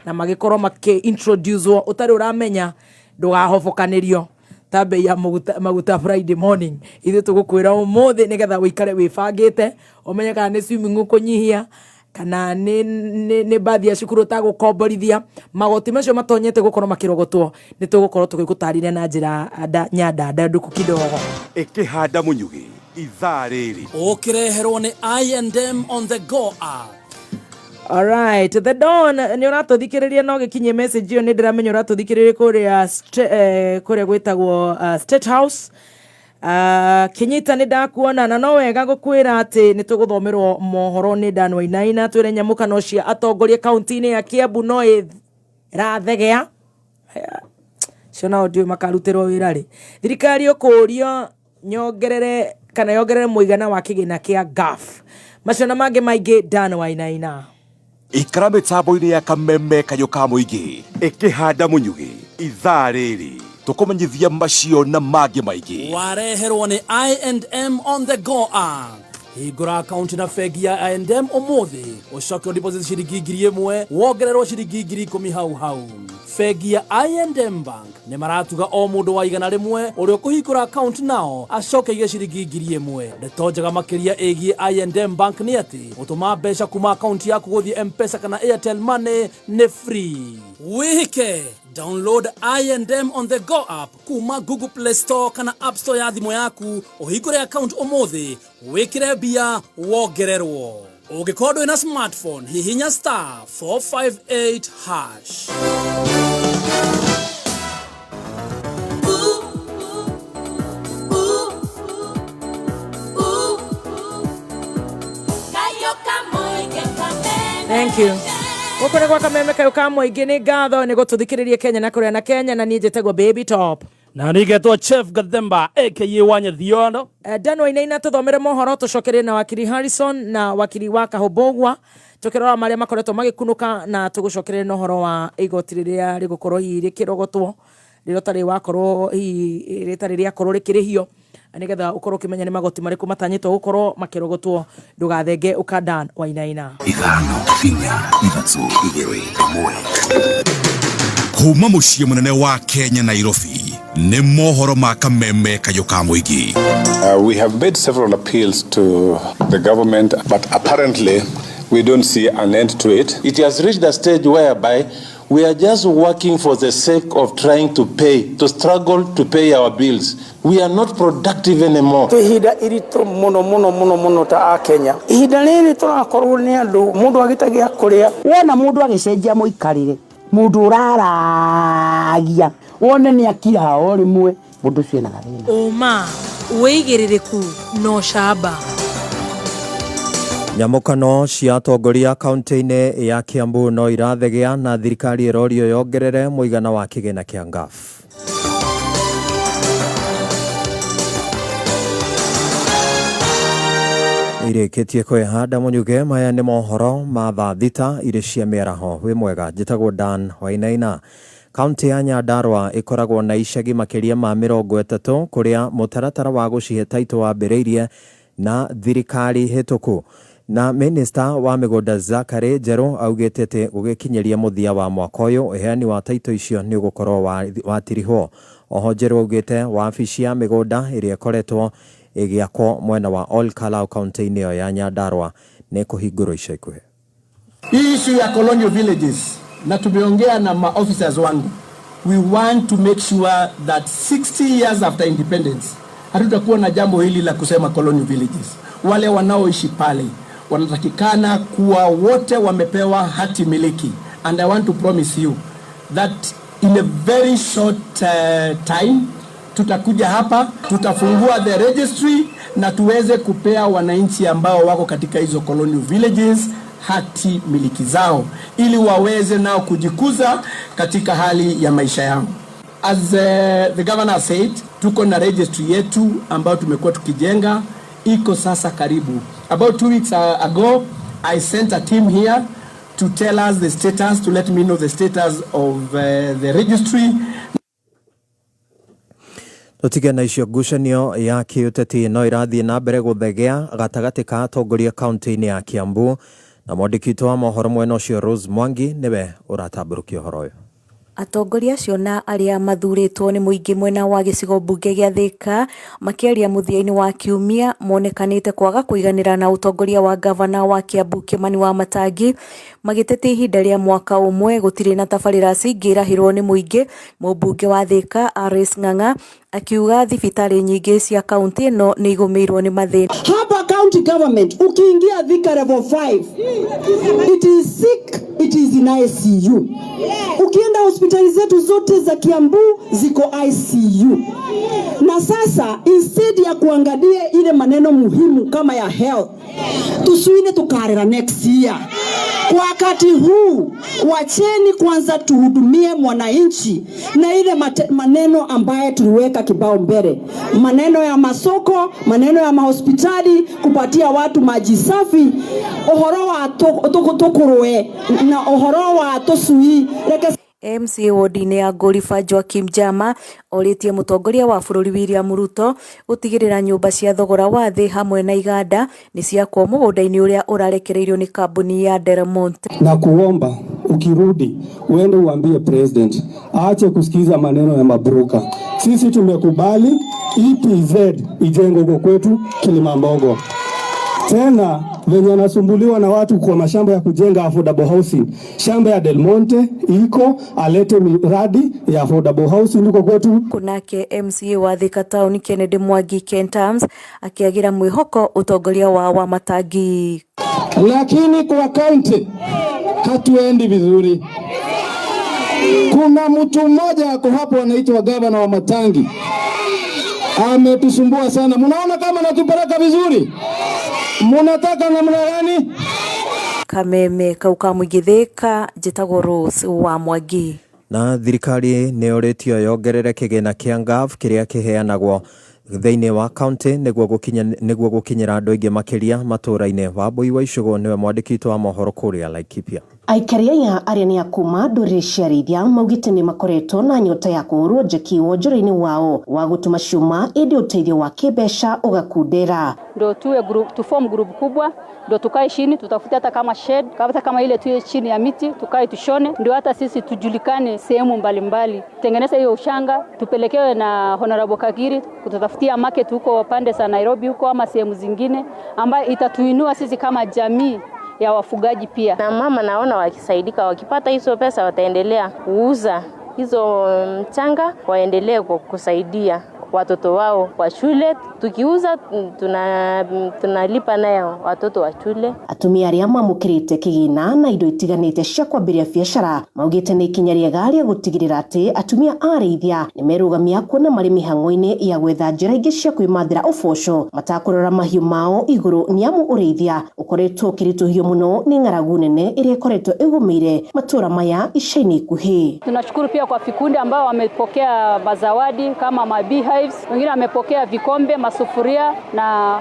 na magikorwo introduce utari uramenya ndugahobokanirio tabe ya maguta Friday morning ithu tugukwira umuthi nigetha wikare wibangite umenye kana ni swimming ukunyihia kana ni baadhi ya cukuru ta gukomborithia magoti macio matonyete gukorwo makirogotwo ni tugukorwo tugikutarire na njira nyanda nduku kidogo ikihanda munyugi ithaa riri ukireherwo ni I&M on the go app. Alright, the Dawn ni uratuthikiriria no gikinye message yo ni ndiramenya uratuthikiriria kuria gwitagwo State House. Kinyita ni ndakuona na no wega gukwira ati ni tuguthomerwo mohoro ni Dan Wainaina twire nyamukano cia atongoria kaunti-ini ya Kiambu no irathegea ciona audio makarutirwo wira ri thirikari ukurio nyongerere kana yongerere muigana wa kigina kia GAF maciona mange maingi Dan Wainaina ikara mitambo-ini ya kameme kayo ka muingi ikihanda munyugi ithaa riri tukumenyithia macio na mangi maingi wareherwo ni I&M on the go app. Hingura account na fegi ya I&M umuthi ucoke deposit ciringi 1,000 wongererwo ciringi 10,000 hau fegi ya I&M Bank ni maratuga o mundu wa igana rimwe uria kuhingura account nao acoke iga ciringi 1,000 ndetonjaga makiria egie I&M Bank ni ati utuma mbeca kuma account yaku guthie M-Pesa kana Airtel Money ni free wike download I&M on the go app kuma Google Play Store kana App Store ya thimu yaku uhingure account umuthi wikire bia wongererwo ugikorwo na smartphone hihinya *458#. Thank you. Ukore kwa kameme kayo ka muingi ni ngatho ni gututhikiriria Kenya na kuria na Kenya na nie njitagwo Baby Top na nigetwo Chef Gathemba aka Wanya Thiondo. Dano inaina tuthomere mohoro tucokerie na Wakiri Harrison na wakiri wa Kahobogwa tukirora maria makoretwo magikunuka na tugucokerie no horo wa igoti riria rigukorwo rikirogotwo rirotari wakorwo ritari ria korwo rikirihio nigetha ukorwo kimenya ni magoti mariku matanyitwo gukorwo makirogotwo ndugathenge ukadan wa inaina ithano kinya ithatũ igĩrĩ ĩmwe kuma muciĩ munene wa Kenya Nairobi nĩ mohoro ma kameme kayũ ka mũingĩ. We have made several appeals to the government, but apparently we don't see an end to it. It has reached a stage whereby we are just working for the sake of trying to pay, to struggle to pay our bills. We are not productive anymore. Ihinda irito muno ta Kenya. Ihinda riri turakorwo ni andu mundu agitagia kuria. Wona mundu agicenjia muikarire. Mundu uraragia. Wone ni akira o rimwe mundu cio na gathina. Uma weigiririku no shaba. Nyamukano cia atongoria kaunti-inĩ ya Kiambu no irathegea na thirikari irorio yongerere muigana wa kigina kia ngaf. Ireketie kwehanda munyuge maya ni mohoro ma thaa thita iri cia mĩaraho. Wĩ mwega, njĩtagwo Dan Wainaina. Kaunti ya Nyandarua ikoragwo na icagi makiria ma 30 kuria mutaratara wa gucihe taito wambĩrĩirie na thirikari hĩtũku. Na Minister wa mĩgũnda Zakari Njerũ augĩte atĩ gũgĩkinyeria mũthia wa mwaka ũyũ ũheani wa taito icio nĩ ũgũkorwo watirihwo. Oho Njerũ augĩte wabici ya mĩgũnda ĩrĩa ĩkoretwo ĩgĩakwo mwena wa Ol Kalou kaunti-inĩ ĩyo ya Nyandarua nĩ kũhingũrwo ica ikuhĩ. Hii issue ya colonial villages na tumeongea na ma-officers wangu. We want to make sure that 60 years after independence hatutakuwa na jambo hili la kusema colonial villages. Wale wanaoishi pale wanatakikana kuwa wote wamepewa hati miliki, and I want to promise you that in a very short time tutakuja hapa, tutafungua the registry na tuweze kupea wananchi ambao wako katika hizo colonial villages hati miliki zao ili waweze nao kujikuza katika hali ya maisha yao. As the governor said, tuko na registry yetu ambao tumekuwa tukijenga, iko sasa karibu. About 2 weeks ago, I sent a team here to tell us the status, to let me know the status of the registry. Tutige na icio ngucanio ya kiuteti no irathiĩ na mbere gũthegea gatagatĩ ka atongoria kaunti-inĩ ya Kiambu na mwandĩki wa mohoro mwena ũcio Rose Mwangi niwe ũratambũrũkia ũhoro ũyũ. Atongoria acio na aria mathuritwo ni muingi mwena wa gicigo mbunge gĩa Thika makiaria muthiaini wa kiumia monekanite kwaga kuiganira na utongoria wa gavana wa Kiambu Kimani wa Matangi magitete ihinda ria mwaka umwe gutire na tabarĩra cingĩrahirwo ni muingi. Mũmbunge wa Thika Aris Ng'ang'a akiuga thibitari nyingĩ cia kaunti no nĩ igũmĩirwo ni mathĩna. Hapa county government ukiingia Thika level 5 it is sick, it is in ICU. Ukienda hospitali zetu zote za Kiambu ziko ICU. Na sasa instead ya kuangalia ile maneno muhimu kama ya health, tusuine tukarera next year. Kwa wakati huu wacheni kwanza tuhudumie mwananchi na ile maneno ambaye tuliweka kibao mbele. Maneno ya masoko, maneno ya mahospitali, kupatia watu maji safi, ohoro wa tokuroe na ohoro wa tosui. MCA wodi-inĩ ya Ngũriba Joakim Jama oritie mutongoria wa bũrũri William Ruto gutigirira nyumba cia thogora wa thĩ hamwe na iganda ni ciakwo mũgũnda-inĩ ũrĩa ũrarekereirio ni kambuni ya Delmonte. Na kuomba ukirudi uende uambie president aache kusikiza maneno ya mabroka. Sisi tumekubali EPZ ijengwe huko kwetu Kilimambogo. Tena venye anasumbuliwa na watu kwa mashamba ya kujenga affordable housing. Shamba ya Delmonte iko, alete miradi ya affordable housing huko kwetu. Kunake MCA wa Thika Town Kennedy Mwangi Kentams akiagira mwihoko utongoria wa Matangi. Lakini kwa county hatuendi vizuri. Kuna mtu mmoja ako hapo anaitwa gavana wa Matangi. Ametusumbua sana. Mnaona kama natupeleka vizuri? Munataka namna gani? Kameme kauka mwigithika njitagwo Rose wa Mwangi. Na thirikari nĩ ũrĩtio yongerere kĩgĩna kĩa ngav kĩrĩa kĩheanagwo thĩinĩ wa kaunti nĩguo gũkinyĩra andũ aingĩ makĩria matũũra-inĩ. Wambui wa Icũgũ nĩwe mwandĩki witũ wa mohoro kũrĩa Laikipia. Aikaria arĩa nĩ akuma ndũrĩrĩ cia arĩithia maugĩte nĩ makoretwo na nyota ya kũhũrwo njeki wonjora-inĩ wao wa gũtuma ciuma ĩndĩ ũteithio wa kĩmbeca ũgakundera. Ndio tuwe group, tuform group kubwa, ndio tukae chini tutafute hata kama shed, hata kama ile tuwe chini ya miti tukae tushone, ndio hata sisi tujulikane sehemu mbalimbali. Tengeneza hiyo ushanga tupelekewe na Honorable Wakiri kututafutia market huko pande za Nairobi huko ama sehemu zingine ambayo itatuinua sisi kama jamii ya wafugaji pia. Na mama naona wakisaidika, wakipata hizo pesa wataendelea kuuza hizo mchanga, waendelee kusaidia watoto wao kwa shule. Tukiuza tunalipa nayo watoto wa shule. Atumia arĩa mamũkĩrĩte kĩgĩna na indo itiganĩte cia kwambĩrĩria biacara maugĩte nĩ ikinya rĩega rĩa gũtigĩrĩra atĩ atumia arĩithia nĩ merũgamia kuona marĩ mĩhang'o-inĩ ya gwetha njĩra ingĩ cia kwĩmathĩra ũboco matakũrora mahiũ mao igũrũ, nĩamu ũrĩithia ũkoretwo ũkĩritũhio mũno nĩ ng'aragu nene ĩrĩa ĩkoretwo ĩgũmĩire matũũra maya ica-inĩ ikuhĩ. Tunashukuru pia kwa vikundi ambao wamepokea mazawadi kama mabeehives, wengine wamepokea vikombe, masufuria na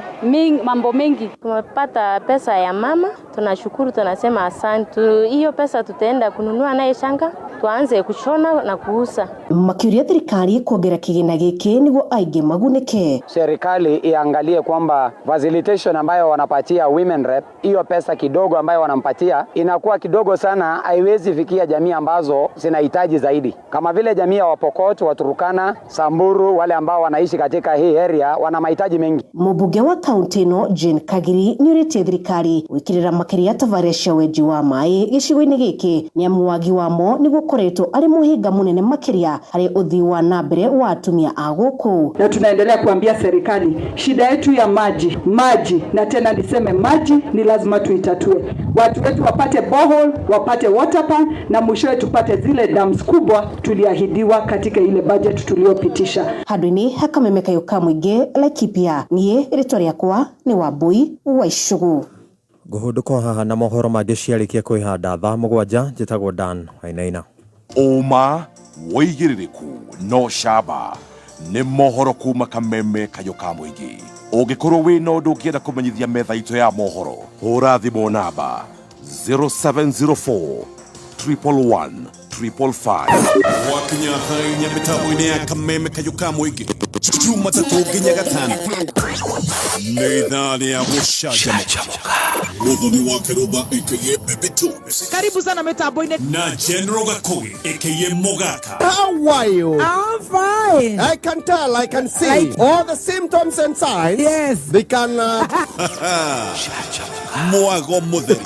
mambo mengi. Tumepata pesa ya mama, tunashukuru, tunasema asante. Hiyo pesa tutaenda kununua naye shanga, tuanze kushona na kuuza. Makiuria thirikari kuongera kĩgĩna gĩkĩ nĩguo aingĩ magunĩke. Serikali iangalie kwamba facilitation ambayo wanapatia women rep, hiyo pesa kidogo ambayo wanampatia inakuwa kidogo sana, haiwezi fikia jamii ambazo zinahitaji zaidi. Kama vile jamii ya Wapokot, Waturukana, Samburu, wale ambao wanaishi katika hii area wana mahitaji mengi. Mũmbunge wa kaunti ĩno Jane Kagiri nĩ ũrĩtie thirikari gwĩkĩrĩra makĩria tabarĩra cia wenji wa maĩ gĩcigo-inĩ gĩkĩ, nĩamu wagi wamo nĩguo ũkoretwo arĩ mũhĩnga mũnene makĩria harĩ ũthii wa nambere wa atumia a gũkũ. Na tunaendelea kuambia serikali shida yetu ya maji na tena niseme maji ni lazima tuitatue. Watu wetu wapate borehole, wapate water pan na mwishowe tupate zile dams kubwa tuliahidiwa katika ile budget tuliopitisha. Handũ-inĩ hakameme kayũka mũingĩ Laikipia, niĩ rĩtwa rĩakwa nĩ Wambui wa Icũgũ. Ngũhũndũka haha na mohoro mangĩ ciarĩkia kwĩhanda thaa 7 njĩtagwo Dan Wainaina. Ũma wĩigĩrĩrĩku no camba nĩ mohoro kuma kameme kayũka mũingĩ. Ũngĩkorwo wĩna ũndũ ũngĩenda kũmenyithia metha itũ ya mohoro, hũra thimũ namba 0704 111 555. Wakinya hainya mĩtambo-inĩ ya kameme kayũka mũingĩ Jumatatu nginya Gatano nĩ ithaa rĩa gũcanjamũka. Mũthoni wa Kĩrũmba aka Baby Tubes. Karibu sana mitambo-inĩ na General Gakogi aka Mogaka. How are you? I'm fine. I can tell, I can see all the symptoms and signs. Yes. They can Mwago mũtheri.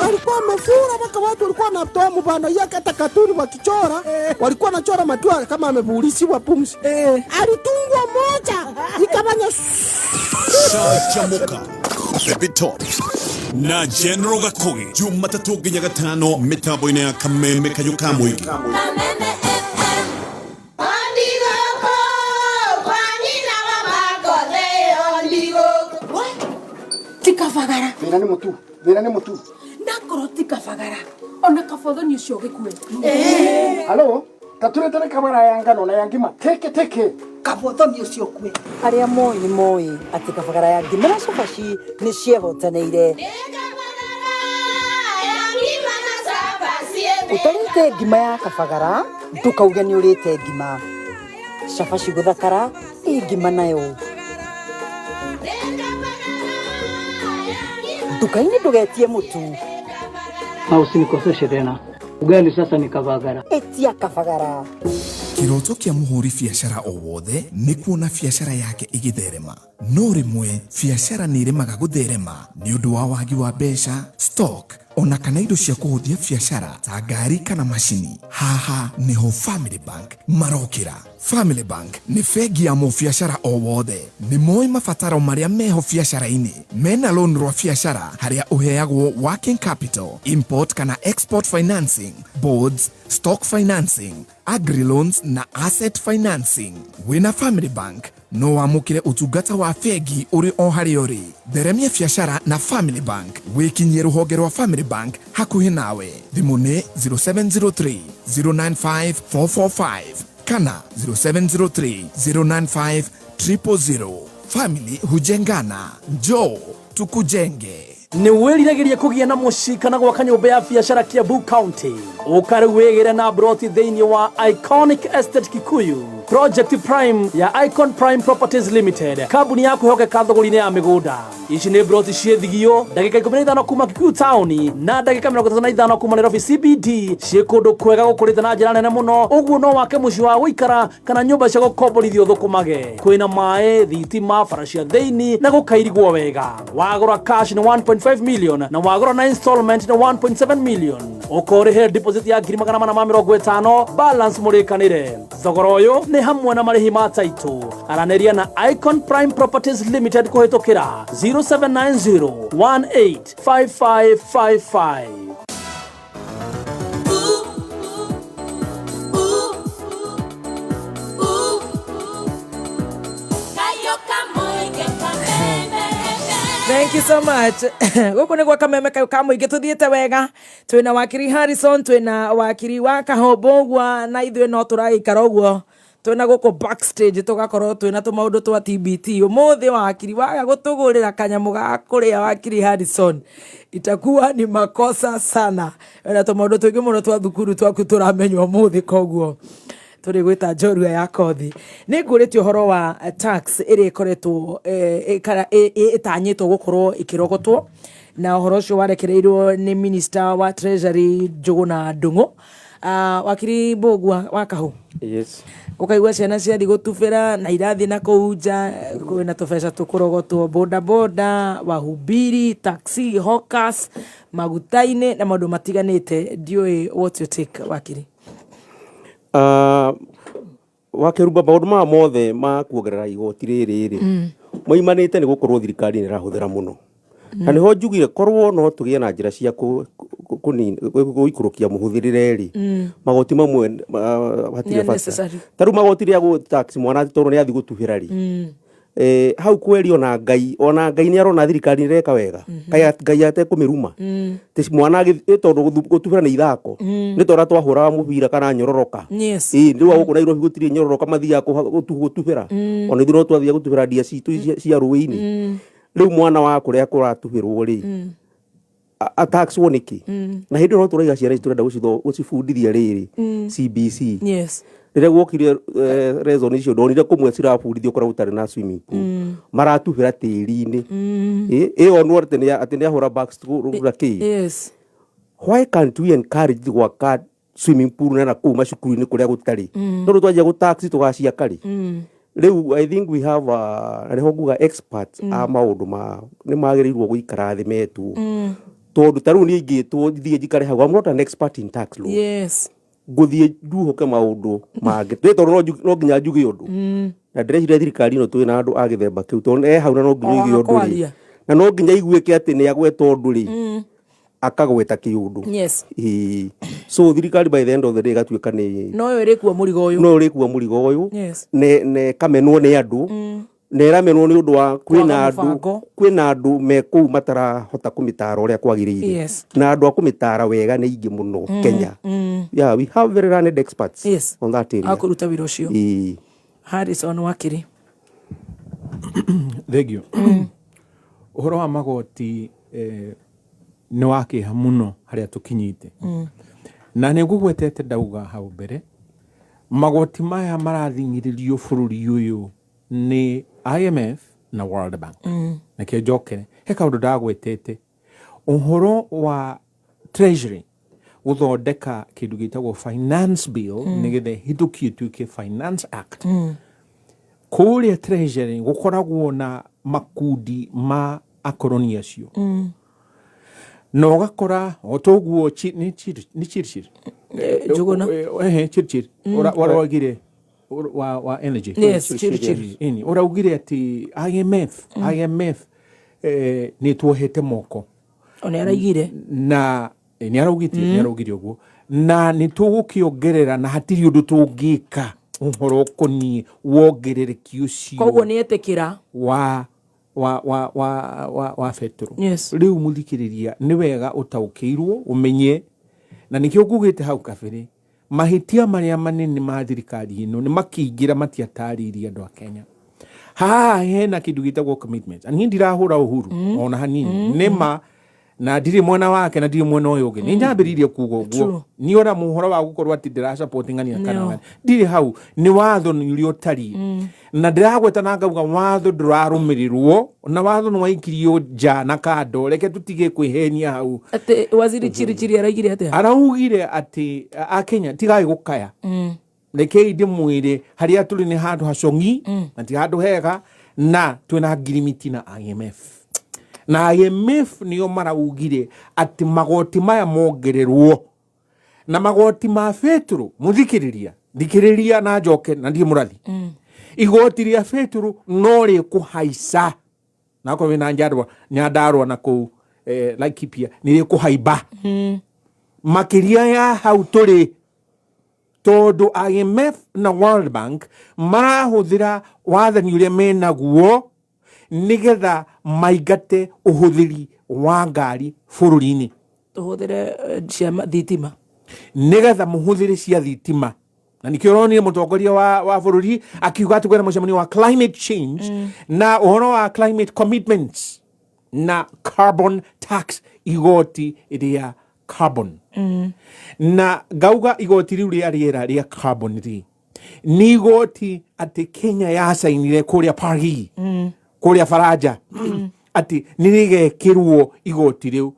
walikuwa wamefura mpaka watu walikuwa wanatoa mubano yake hata katuni wakichora walikuwa wanachora matua kama amebulisiwa pumzi. Alitungwa moja ikabanya Shachamuka Baby Tubes na General Gakogi Jumatatu nginya Gatano mitambo-inĩ ya kameme kayũka mũingĩ. Tikavagara. Thĩna nĩ mũtu. Nakorwo tikavagara. Ona kabotho nĩ ũcio gĩkue. Halo, tatũretane kamera ya ngano na ya ngima. Teke. Kabotho nĩ ũcio kue. Arĩa moĩ atĩ kabagara ya ngima na cabaci nĩ ciehotanĩire. Ũtarĩte ngima ya kabagara, ndũkauge nĩ ũrĩte ngima. Cabaci gũthakara, ngima nayo. Dukaini ndugetie mutu. Na usinikoseshe tena. Ugali sasa ni kabagara. Etia kabagara. Kiroto kia muhuri biashara o wothe ni kuona biashara yake igitherema. No rimwe biashara ni iremaga gutherema ni undu wa wagi wa mbeca, stock ona kana indo cia kuhuthia biashara ta ngari kana macini. Haha niho Family Bank marokira. Family Bank ni bengi ya mũbiacara o wothe. Ni moĩ mabataro marĩa meho biacara-inĩ. Mena loan rwa biacara harĩa ũheagwo working capital, import kana export financing, boards, stock financing, agri loans na asset financing. Wina Family Bank no wamukire utungata wa fegi uri o hari uri. Theremia biashara na Family Bank. Wikinyie ruhonge rwa Family Bank hakuhi nawe. Thimu ni 0703 095 445 kana 0703 095 000. Family hujengana. Njoo tukujenge. Ni wiriragiria kugia na mushika na gwaka nyumba ya biashara Kiambu County. Ukari wegere na broti thini wa Iconic Estate Kikuyu. Project Prime ya Icon Prime Properties Limited. Kabuni yako hoke kathogorine ya migunda. Ici ni broti ciethigio ndagika 15 kuma Kikuyu Town na ndagika 35 kuma Nairobi CBD. Cie kundu kwega gukurite na njira nene muno. Uguo no wake muci wa guikara kana nyumba cia gukomborithio thukumage. Kwina mae, thitima, faracia thini na gukairigwo wega. Wagura cash ni 1.5 million na wagura na installment ni 1.7 million. Ukore here deposit ya 450 balance murikanire. Thogora uyu ni hamwe na marihi ma title. Araneria na Icon Prime Properties Limited kuhitukira 0790 185555. Thank you so much. Guku ni gwa kameme kayo kamuingi tuthiete wega. Twina Wakiri Harrison, twina Wakiri wa Kahobogwa na ithwe no turaikara uguo. Twina guku backstage tugakorwo twina tumaundu twa TBT. Umuthi Wakiri waga gutugurira kanyamu ga kuria Wakiri Harrison. Itakuwa ni makosa sana. Na tumaundu twingi muno twa thukuru twaku turamenywo umuthi koguo. Turi gwita njorua ya kothi ni ngurite uhoro wa tax iri koretwo itanyitwo gukorwo ikirogotwo na uhoro ucio warekereirwo ni minister wa treasury Njuguna Ndung'u. Wakiri Bogwa wakahu yes ukaigwa ciana ciathi gutubira na irathi na kuunja kwina tubeca tukurogotwo boda boda wahubiri taxi hawkers magutaine na maundu matiganite. Ndioi what you take Wakiri? Wakiruba maundu ma mothe ma kuongerera igoti riri moimanite ni gukorwo thirikari ni rahuthira muno na niho njugire korwo no tugie na njira cia guikurukia muhuthirire ri magoti mamwe hatire bata taru magoti ria go tax mwana toro ni athi gutubira ri hau kweri ona ngai ni arona thirikari ni reka wega ngai ate kumiruma tis mwana tondu gutubira ni ithako ni tora twahura mubira kana nyororoka ndio guku na Nairobi gutiri nyororoka mathia gutubira ona ithiro twathia gutubira dia citu cia ruini riu mwana wa kuria kuratubirwo ri a tax woniki na hindi no turaiga ciara turenda gucibundithia riri CBC rire gwokire reason icio ndonire kumwe cirabundithio kora gutari na swimming pool maratubira tiri-ini onu atene ahura backs rugura ki why can't we encourage gwaka swimming pool na kuma cukuru-ini kuria gutari ndu twajia gutaxi tugacia kari riu I think we have reho nguga experts a maundu ma ni magirirwo guikara thi metu tondu taru ni ingitwo thie njikare hau. I'm not an expert in tax law guthie nduhoke maundu mange tondu no nginya njuge undu na ndĩreciria thirikari no twina andu a gĩthemba kĩu tondu hau na no nginya igue undu ri na no nginya iguĩke atĩ nĩ agweta undu ri akagweta kĩundu so thirikari by the end of the day gatuĩka nĩ no ĩrĩkua mũrigo ũyũ ne kamenwo nĩ andu nera menwo ni undu wa kwina andu me kuu matarahota kumitara uria kwagiriire na andu akumitara wega ni ingi muno Kenya. Yeah, we have very learned experts on that area. Akuruta wira ucio Harrison Wakiri. Thank you. Uhoro wa magoti ni wakiha muno haria tukinyite na ni gugwetete ndauga hau mbere magoti maya marathingiririo bururi uyu ni IMF na World Bank na ke jokere he kaundu ndagwetete uhoro wa treasury guthondeka kindu gitagwo finance bill nigethe hitukio tuike finance act kuria treasury gukoragwo na makundi ma akoroni acio no gakora otoguo ni chirchir Njuguna chirchir ora wa energy ini uraugire ati IMF ni tuohete moko oni araigire na ni araugire uguo na ni tugukiongerera na hatiri undu tungika uhoro koni wongerereki ucio koguo ni etekira wa fetro yes. Riu muthikiriria ni wega utaukirwo umenye na nikio ngugite hau kabere mahitia maria manene ma thirikari ino ni makiingira matiatariria andu a Kenya hena kindu gitagwo commitment ani ndirahura uhuru ona hanini nema na ndiri mwena wake na ndiri mwena uyu ungi ni njambiririe kuuga uguo ni ora muhoro wa gukorwo ati ndira support ngania kana ndiri hau ni watho ni uri utari na ndiragweta na ngauga watho ndurarumirirwo na watho no waikirio nja na kando reke tutige kwihenia hau ati waziri chiri araigire ati araugire ati a Kenya tigai gukaya reke ndi mwire haria tuli ni handu hacongi na ti handu hega na twina ngirimiti na IMF na IMF niyo maraugire ati magoti maya mongererwo na magoti ma fetro muthikiriria na njoke na ndi murathi igoti ria fetro no ri kuhaica na ko wina nyandarwa na ku Laikipia ni ri kuhaiba makiria ya hau turi tondu IMF na World Bank marahuthira wathani uria menaguo nigetha maigate uhuthiri wa ngari bururi-ini tuhuthire cia thitima nigetha muhuthiri cia thitima na nikio ronire mutongoria wa bururi akiuga ati kwena mucemanio wa climate change na uhoro wa climate commitments na carbon tax igoti ria carbon na gauga igoti riu ria riera ria carbon ri ni igoti ati Kenya yasainire kuria Paris kuria Faraja ati nirigekirwo igoti riu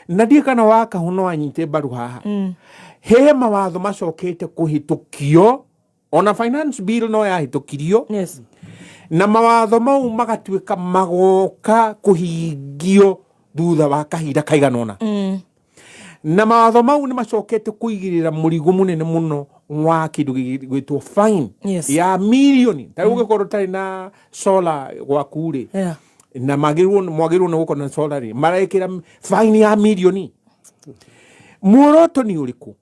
na ndie kana waka huno anyite baru haha he mawatho macokete kuhitukio ona finance bill no yahitukirio yes na mawatho mau magatuika magoka kuhingio thutha wa kahinda kaiganona na mawatho mau ni macokete kuigirira murigo munene muno wa kindu gwitwo fine ya milioni taruge korwo tari na solar gwakure na mwagirwo no gukona solar ri maraikira fine ya milioni muoroto ni uriku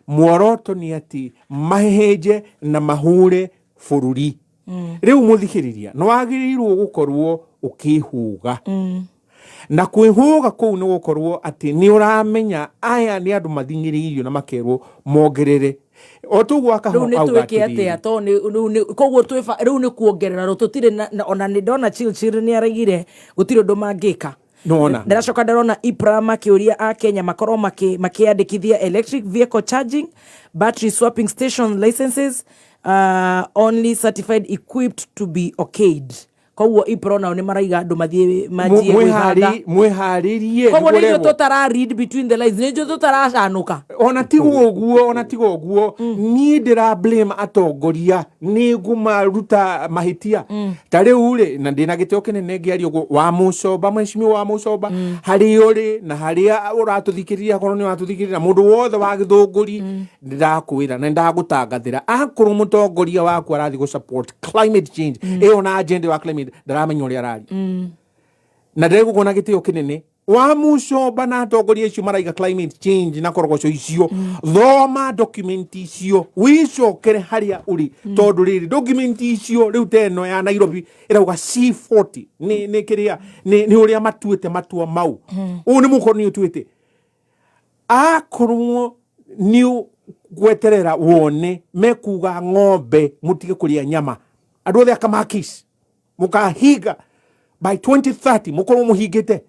muoroto ni ati maheje na mahure bururi riu muthikiriria no wagirirwo gukorwo ukihuga na kwihuga kuu ni gukorwo ati ni uramenya aya ni andu mathingiririo na makerwo mongerere otugu akaho au gati ati ato ni koguo twifa riu ni kuongerera rututire ona ni ndona chilchiri ni araigire gutire ndo mangika nona ndiracoka ndarona IPRA makiuria a Kenya makorwo makiandikithia electric vehicle charging battery swapping station licenses only certified equipped to be okayed koguo IPRA nao ni maraiga andu mathie mwiharirie koguo ni tutara read between the lines ni tutaracanuka ona tigo guo ni ndira blame atongoria ni guma ruta mahitia tari ure na ndina gitio kinene ngiario wa mucoba mweshimi wa mucoba hari uri na haria uratuthikiriria korwo ni watuthikiriria mundu wothe wa githunguri ndirakwira na ndagutangathira akuru mutongoria waku arathi go support climate change ona agenda wa climate ndaramenya uria arari na ndego kona gitio kinene wa mucoba na atongoria icio maraiga climate change na korogoco icio thoma document icio wicokere haria uri tondu riri document icio riu teno ya Nairobi irauga C40 ni kiria ni uria matuite matua mau ni mukoni utuite akorwo ni gweterera wone mekuga ng'ombe mutige kuria nyama andu othe akamakis mukahiga by 2030 mukorwo muhingite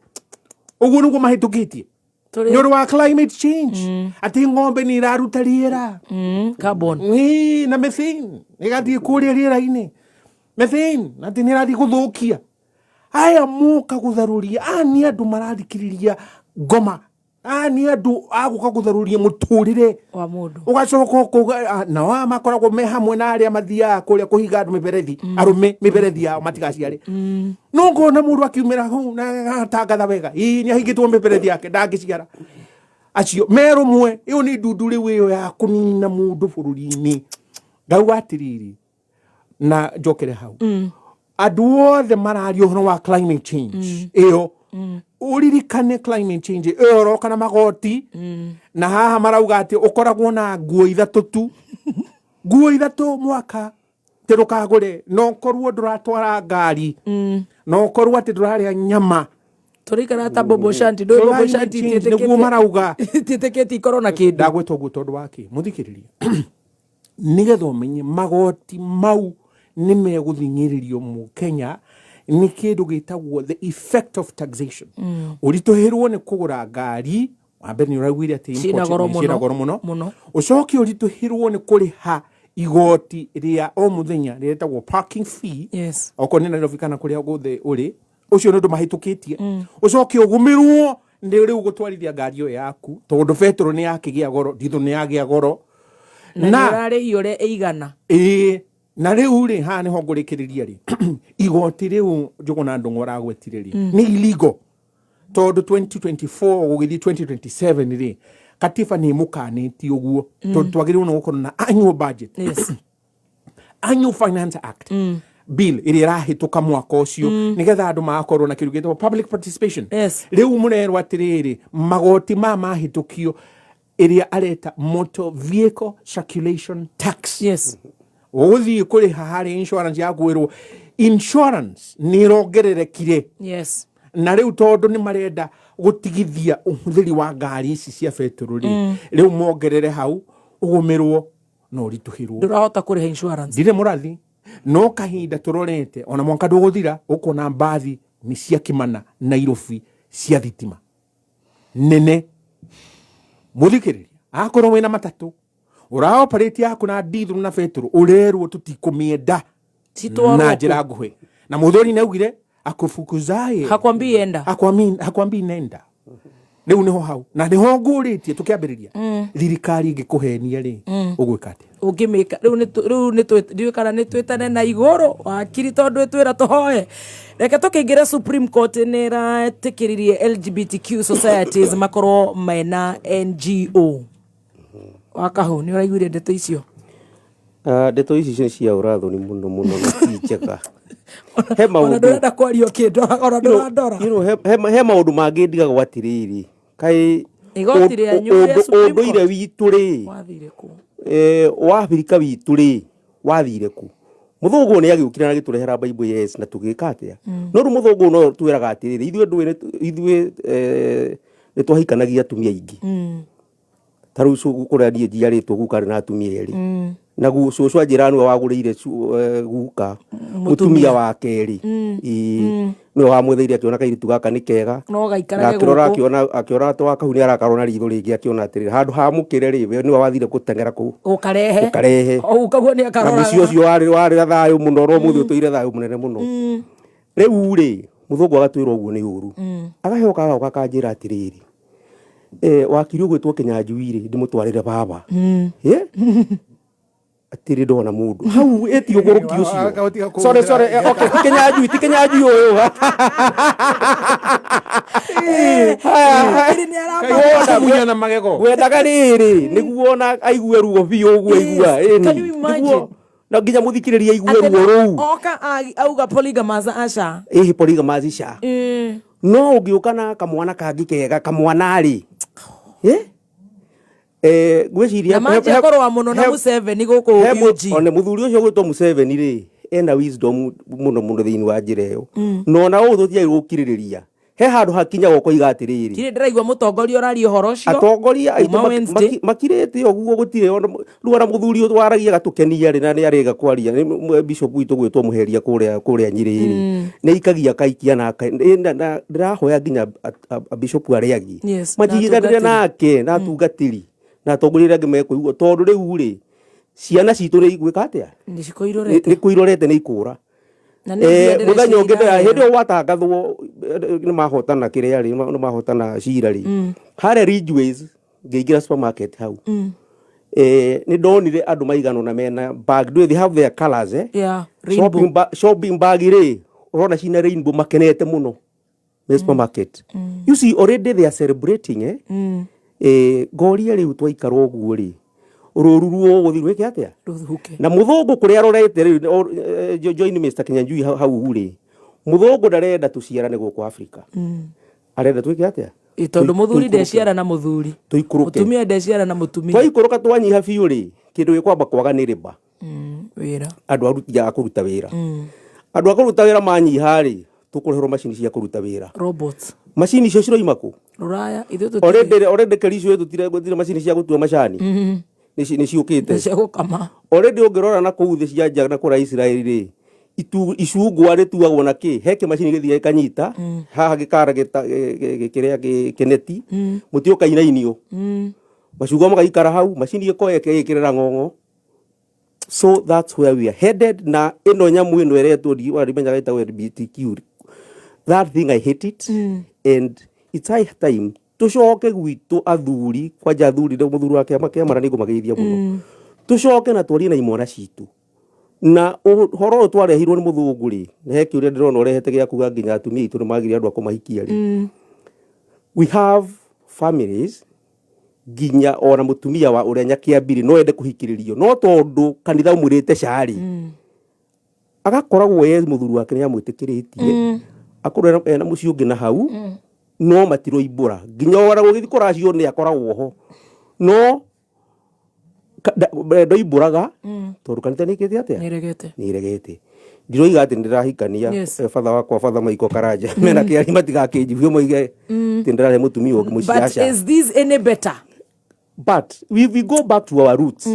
uguo nuguo mahitukitie ni undu wa climate change ati ng'ombe ni iraruta riera carbon na methane igathie kuria riera-ini methane ati ni irathie guthukia aya muka gutharuria ni andu marathikiriria ngoma ni andu aguka gutharuria muturire wa mundu ugacoka kuga na wa makoragwo me hamwe na aria mathia kuria kuhiga andu miberethi arume miberethi yao matigaciare no ngona mundu akiumira hu na tangatha wega ni ahingitwo miberethi yake ndangiciara acio merumwe iyo ni ndundu riu iyo ya kunina mundu bururi-ini ngauga atiriri na njokere hau andu othe mararia uhoro wa climate change iyo uririkane climate change ero kana magoti na haha marauga ati ukoragwo na nguo ithatu tu nguo ithatu mwaka tirukagure no korwo nduratwara ngari no korwo ati nduraria nyama turikana ta bobo shanti do bobo shanti niguo marauga titeketi corona kindu ndagwetwo guo tondu waki muthikiriria nigetha umenye magoti mau ni meguthingiриrio mu Kenya ni kindu gitagwo the effect of taxation urituhirwo ni kugura ngari wambe ni uragwire ati cina goro muno ucoki urituhirwo ni kuriha igoti ria o muthenya riretagwo parking fee oko ni Nairobi kana kuria guthe uri ucio ndu mahitukitie ucoki ugumirwo ndi riu gutwarithia ngari yo yaku tondu petrol ni yakigia goro dithu ni yagia goro na rari yore eigana na riu ri ha ni ho ngurikiriria ri igoti riu njuguna ndungu ragwetiriria ni illegal tondu 2024 gugithi 2027 ri katiba ni mukaniti uguo tondu twagiriwe no gukorwo na annual budget annual finance act bill iri rahituka mwaka ucio nigetha andu magakorwo na kindu gitwa public participation riu murerwa atiriri magoti mahitukio iria areta motor vehicle circulation tax uthi kuri hahari insurance yakwirwo insurance ni rongererekire na riu tondu ni marenda gutigithia uhuthiri wa ngari ici cia petrol riu mongerere hau ugumirwo no rituhirwo ndurahota kuriha insurance dire murathi no kahinda turorete ona mwanka nduguthira ukona mbathi ni cia kimana Nairobi cia thitima nene muthikiriria akorwo wina matatu ura operate yaku na diesel na petrol urerwo tutikumienda na njira nguhi na muthuri naugire akufukuzaye hakwambii nenda riu niho hau na niho nguritie tukiambiriria thirikari ngikuhenia ri ugwika atia ungimika riu ni kana ni twitane na iguru wakiri tondu twira tuhoe reke tukingira Supreme Court ni ratikiririe LGBTQ societies makorwo mena NGO wakahu ni uraiguire ndeto icio ndeto ici cia uratho ni muno na ticheka ona ndorenda kwario kindu ona ndorandora he maundu mangi ndiga gwatiriri kai igoti ria nyumba ya Supreme Court unduire witu ri wathire ku wa Afrika witu ri wathire ku muthungu ni agiukira na giturehera bible na tugika atia no ru muthungu no twiraga atiriri ithwe ni twahikanagia atumia ingi taru kuria die jiaritwo gukari na atumia eri na gucucu ajirani wagurire guka mutumia wa keri no wamwethiria akiona kairitu gaka ni kega no gaikarage guku akiona to akahuni arakarona ritho ringi akiona atiri handu ha mukire ri we ni wathire gutengera ku ukarehe ukaguo ni akarora na micio cio wari thayo muno ro muthi utoire thayo munene muno riu ri muthungu agatwirwo uguo ni uru agacoka akanjira atiriri wakiri ugwitwo Kinyanjui ndimutwarire baba atiri ndona mundu hau etio guruki ucio sorry okay Kinyanjui uyu iri ni aramba munya na magego wendaga riri niguo na aigue ruo biu uguo igua niguo na nginya muthikiriria aigue ruo ruu oka auga polygamous asha polygamous asha no ugiuka na kamwana kangi kega kamwana ri gwiciria na manje korwa muno na Museveni guku UG one muthuri ucio gwitwo Museveni ri ena wisdom muno thiini wa njira iyo no na uthuthia gukiririria he handu hakinya goko igatiriri kire ndiraigwa mutongoria urari uhoro ucio atongoria makirete oguo gutire ruara muthuri waragia gatukenia ri na ni ariga kwaria bishop witu gwitwo muheria kuria Nyiriri ni ikagia kaikia na ndirahoya nginya bishop ariagi majigithanire nake na tungatiri na atongoria angi mekuigua tondu riu ri ciana citu ni igwika atia ni kuirorete ni ikura muthenya ungi hindi o watangathwo ni mahotana kiria ri ni mahotana cira ri hare Ridgeways ngeigira supermarket hau ni ndonire andu maigano na mena bag do they have their colors shopping bag ri urona cina rainbow makenete muno supermarket you see already they are celebrating goria riu twaikarwo uguo ri urururuo guthirwe ki atia na muthungu kuria rorete riu join Mr Kinyanjui hau ri muthungu ndarenda tuciarane guku Africa arenda twiki atia tondu muthuri ndeciara na muthuri tuikuruke mutumia ndeciara na mutumia twaikuruka twanyiha biu ri kindu gikwamba kwaga ni riba wira andu arutia kuruta wira andu akuruta wira manyiha ri tukurehero macini cia kuruta wira robots macini icio ciroima ku ruraya ithu already kericio tutire macini cia gutua macani ni ciukite cia gukama already ungirora na kuu thi cia nja na kura Israeli ri icungwa rituagwo na ki heke macini githie kanyita haha gikara gikiria kineti mutio kainainio macungwa magaikara hau macini ikoye gikirira ng'ong'o. So that's where we are headed. Na ino nyamu ino eretwo di wa rimenyaga ita LGBTQ, that thing I hate it and it's high time tucoke gwitu athuri kwanja athuri ndo muthuri wake mara ningo mageithia muno tucoke na twari na imwana citu na horo twarehirwo ni muthungu ri na heki uria ndirona urehete gya kuga nginya atumia itu ni magiri andu akumahikia ri we have families ginya ona mutumia wa uria nyakiambiri no ende kuhikiririo no tondu kanitha umurite cari agakoragwo ye muthuri wake ni amwitikiritie akorera ena muci ungi na hau no matiro ibura ginya ora gugithi kuracio ni akoragwo ho no ndo iburaga tondu kanitha ni kiti atia ni regete ndiroiga ati ndirahikania father wakwa father Maiko Karanja mena kiari matigakinjivio moige tindirare mutumia ungi muciaca. But is this any better? But if we go back to our roots,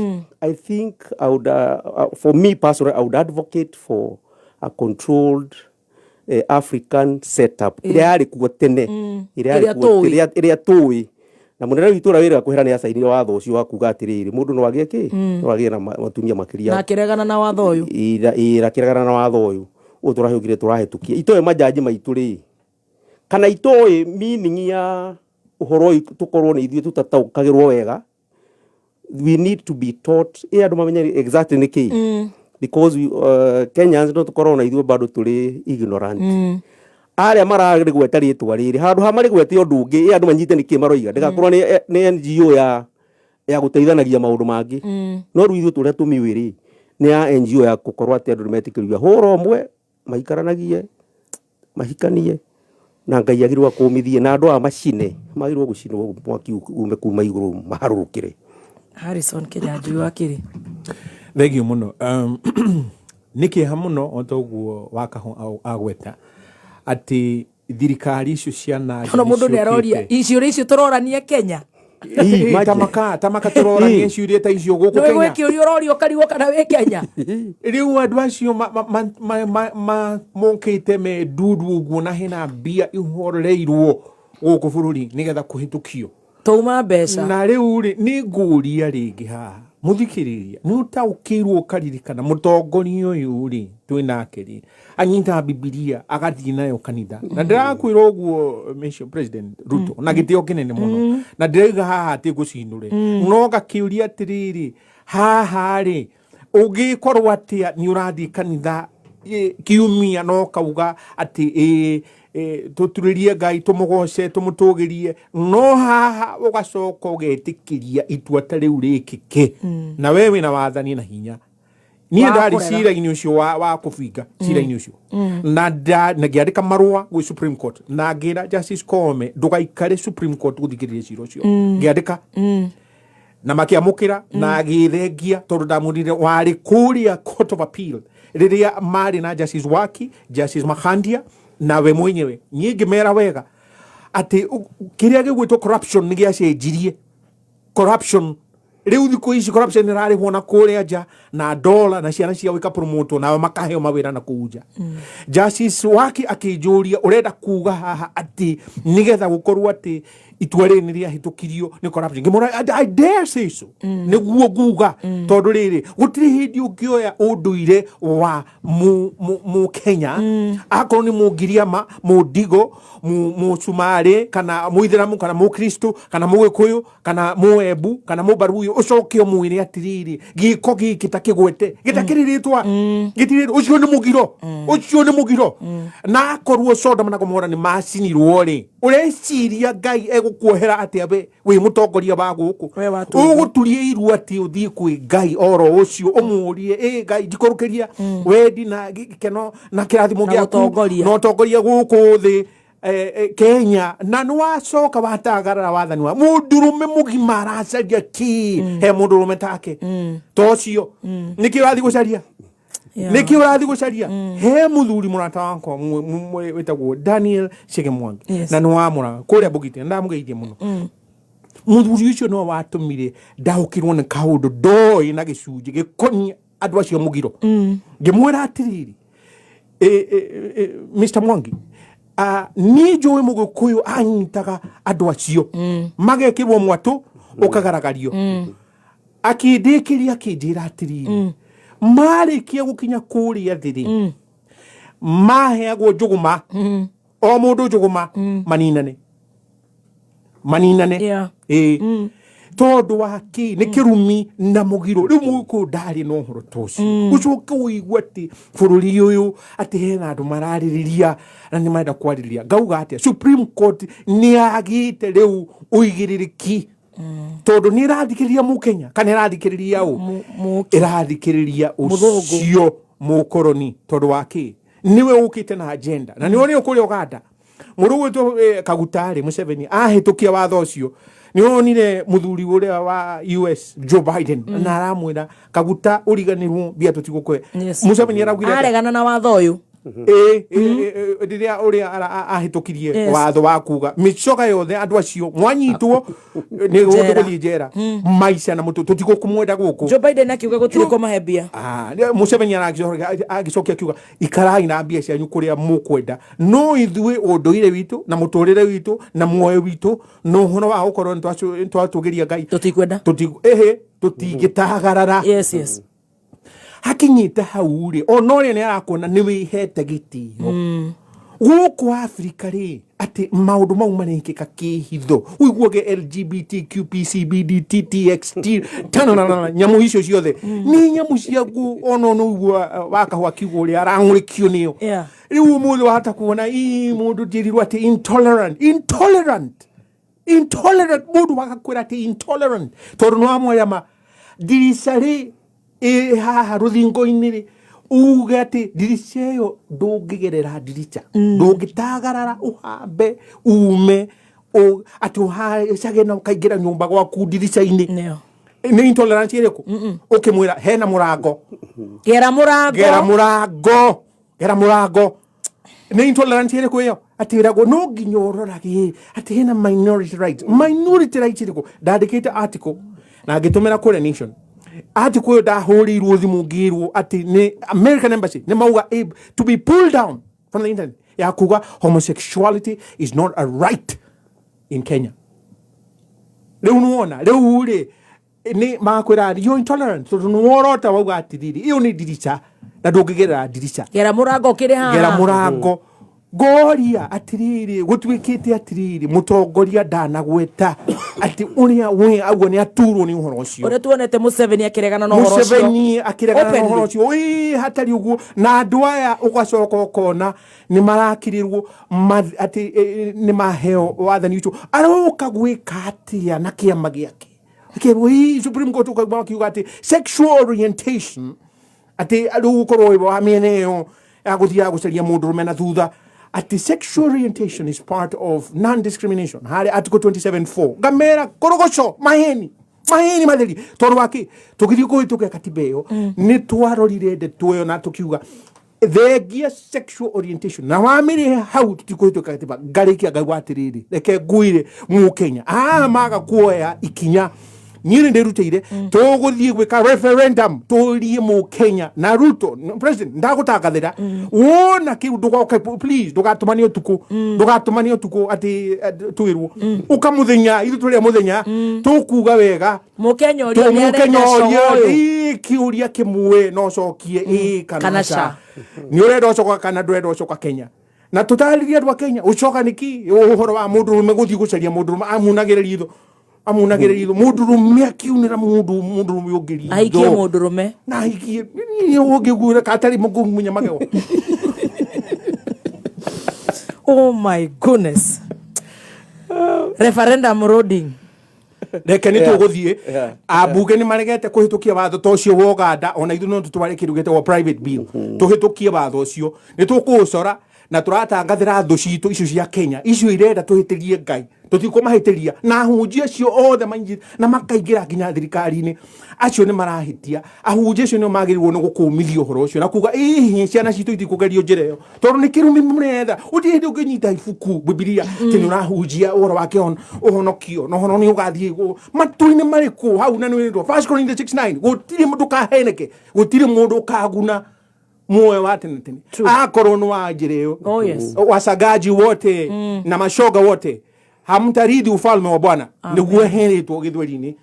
I think I would, for me personally, I would advocate for a controlled African setup. Iria kuwa tene, iria tui. Na munene witu rawira kuhera ni asaini watho ucio wa kuga atiriri mundu no agie ki no agie na matumia makiria na kiregana na watho uyu ira kiregana na watho uyu uturahugire turahetukia itoe majaji maitu ri kana itoe meaning ya uhoro tukorwo ni ithuĩ tutataukagirwo wega. We need to be taught andu mamenye exactly niki because we, Kenyans no tukorwo na ithuĩ bado turi ignorant aria maragire gweta ritwa riri handu ha mari gwete undu ungi andu manyite niki maroiga ndigakorwo ni NGO ya guteithanagia maundu mangi no ru ithuĩ turia tumiwiri ni ya NGO ya gukorwo ati andu metikiriwa horo mwe maikaranagie mahikanie na ngai agirwa kumithie na andu a macine magirwo gucinwo mwaki ume kuma iguru maharurukire. Harrison Kiranju Wakiri thank you muno niki hamuno otoguo wakaho agweta ati thirikari icio ciana no mundu ni aroria icio icio turorania Kenya tamaka turorania icio ta icio guku Kenya no wiki urorio kariwo kana we Kenya riu andu acio monkite me dudu uguo na hena bia ihoreirwo guku bururi nigetha kuhitukio tuma mbeca na riu ri ni nguria ringi ha muthikiriria ni utaukirwo karirikana mutongoria uyu ri twinake ri anyita bibilia agathi nayo kanitha na ndirakwira uguo mission president Ruto na gitio kinene muno na ndiriga haha ati gucinure no gakiuria atiriri haha ri ugikorwo atia ni urathi kanitha kiumia no kauga ati tuturirie ngai tumugoce tumutugirie no haha ugacoka ugetikiria itua ta riu rikike na wewe na wathani na hinya ni ndari cira-ini ucio wa kufinga cira-ini ucio na ngiandika marua gwi Supreme Court na ngira Justice Koome ndugaikare Supreme Court guthikiriria cira ucio ngiandika na makiamukira na githengia tondu ndamurire wari kuria Court of Appeal riria mari na Justice Waki Justice Mahitia na we mwenyewe nyingi mera wega ati kiria gigwitwo corruption ni giacenjirie corruption riu thiku ici corruption irari hona kuria nja na dola na ciana cia wika promote na makaheo mawira na kuja Justice Waki akijuria urenda kuga haha ati nigetha gukorwo ati itua ri ni ria hitukirio ni corruption ngimora I dare say so niguo guga tondu riri gutiri hindi ungioya unduire wa mu Kenya akorwo ni mugiriama mudigo mu Sumari kana muithiramu kana mu Kristo kana mugikuyu kana muebu kana mubaruyo ucokio mwire atiriri giko gikitakigwete gitakiriritwa gitiri ucio ni mugiro na akorwo Sodom na Gomora ni macinirwo ri ureciria ngai egukuohera atia we mutongoria wa guku uguturie iru ati uthii kwi ngai oro ucio umurie ngai ndikorukiria wendi na gikeno na kirathimo giaku no tongoria guku thi Kenya na nwacoka watagarara wathani wa mundurume mugima aracaria ki he mundurume take tocio niki urathi gucaria niki urathi gucaria he muthuri murata wakwa wetagwo Daniel Chegemwangi na nwamura kuria bugite ndamugeithie muno muthuri ucio no watumire ndaukirwo ni kaundu doi na gicunji gikonia andu acio mugiro ngimwira atiriri Mr. Mwangi ni jowe mugukuyu anyitaga andu acio magekirwo mwatu ukagaragario akidikiria kinjira atiriri marikia gukinya kuria thiri maheagwo njuguma o mundu njuguma maninane tondu waki ni kirumi na mugiro riu muku ndari no horo toci ucoke uigwa ati bururi uyu ati hena andu maraririria na ni maenda kwaririria ngauga atia Supreme Court ni agite riu uigiririki tondu ni rathikiriria mukenya kana irathikiriria irathikiriria ucio mukoroni tondu waki niwe ukite na agenda na ni uri ukuri Uganda muruguto Kagutari Museveni ahitukia watho ucio ni onire muthuri uria wa US Joe Biden na aramwira Kaguta uriganirwo bia tutigukwe Museveni aragwira aregana na watho uyu ndiria uria ahitukirie watho wa kuga micoka yothe andu acio mwanyitwo ni gutuguthie njera maisha na mutu tutigukumwenda guku Joe Biden akiuga gutire ko mahebia Museveni agicokia akiuga ikarai na mbia cianyu kuria mukwenda no ithuĩ unduire witu na muturire witu na muoyo witu no hono wa gukorwo twatugiria Ngai tutikwenda tutigitagarara yes hakinyite hau ri onore ni arakona ni wihete gitio guku Afrika ri ati maundu mau marekika kihitho uiguage LGBTQ PCBD TTXT tanana nyamu icio ciothe ni nyamu ciagu ono no uigua wakahwa kiugo uri arangurikio niyo riu mundu wahata kuona mundu ndirirwo ati intolerant mundu wakakwira ati intolerant tondu no amwe dirisari haha ruthingo-ini ri uge ati ndirica iyo ndungigerera ndirica ndungitagarara uhambe ume ati uhacage na ukaingira nyumba gwaku ndirica-ini ni intolerance iriku ukimwira hena murango gera murango ni intolerance iriku iyo ati rago no nginya urorage ati hena minority rights iriku ndandikite article na ngitumira kure Nation ati kuyo dahorirwo thimu ngirwo ati ni American Embassy ni mauga to be pulled down from the internet ya kuga homosexuality is not a right in Kenya. Riu nuona riu ri ni makwira you intolerant so nuorota wauga ati riri iyo ni dirica na ndungigerera dirica gera murango kiri ha gera murango goria atiriri gutwikite atiriri mutongoria ndanagweta ati uria we agwo ni aturwo ni uhoro ucio ore tuonete Museveni akiregana no uhoro ucio Museveni akiregana no uhoro ucio hatari uguo na andu aya ugacoka ukona ni marakirirwo ati ni maheo wathani ucio aroka gwika atia na kiama giake we Supreme Court ukagiuga ati sexual orientation ati arukorwo wa mieneo aguthia gucaria mundu rume na thutha ati sexual orientation is part of non-discrimination hari article 27.4 gamera korogoco maheni matheri tondu waki tugithi kuhitukia katiba iyo ni twarorire ndeto na tukiuga thegia sexual orientation na wamire hau tutikuhitukia katiba ngarikia ngagwatiriri reke nguire mu Kenya maga kuoya ikinya nini nderutire tuguthie gwika referendum turie mu Kenya na Ruto president ndagutagathira wona kiundu gwa please ndugatumanie utuku ati tuirwo ukamuthenya ithu turia muthenya tukuga wega mu Kenya uria kiuria kimwe no cokie kana cha ni urenda coka kana ndurenda coka Kenya na tutariria ndwa Kenya ucoka niki uhoro wa mundu rume guthii gucaria mundu rume amunagirira mundu rume akiunira mundu rume ugiri aikie mundu rume na aikie ni ugigura katari mugunya mageo oh my goodness referendum roading reke ni tuguthie abuge ni maregete kuhitukia watho tocio wa Uganda ona ithu no tutware kirugete wa private bill tuhitukie watho ucio ni tukucora na turatangathira thu citu icio cia Kenya icio irenda tuhitirie Ngai tutikumahitiria na hunjia cio othe maingi na makaingira nginya thirikari-ini acio ni marahitia ahunjia cio ni magirirwo ni gukumithia uhoro ucio na kuga ihi ciana citu itikugerio njira iyo tondu ni kirumi mretha utihindi unginyita ibuku Biblia tini urahunjia uhoro wake uhonokio no hono ni ugathie matu-ini mariku hau na ni 1 Corinthians 6:9 gutiri mundu kaheneke gutiri mundu kaguna moyo wa tene akorwo ni wa njira iyo wasagaji wote na mashoga wote hamtarithi ufalme wa Bwana niguo heretwo githweri-ini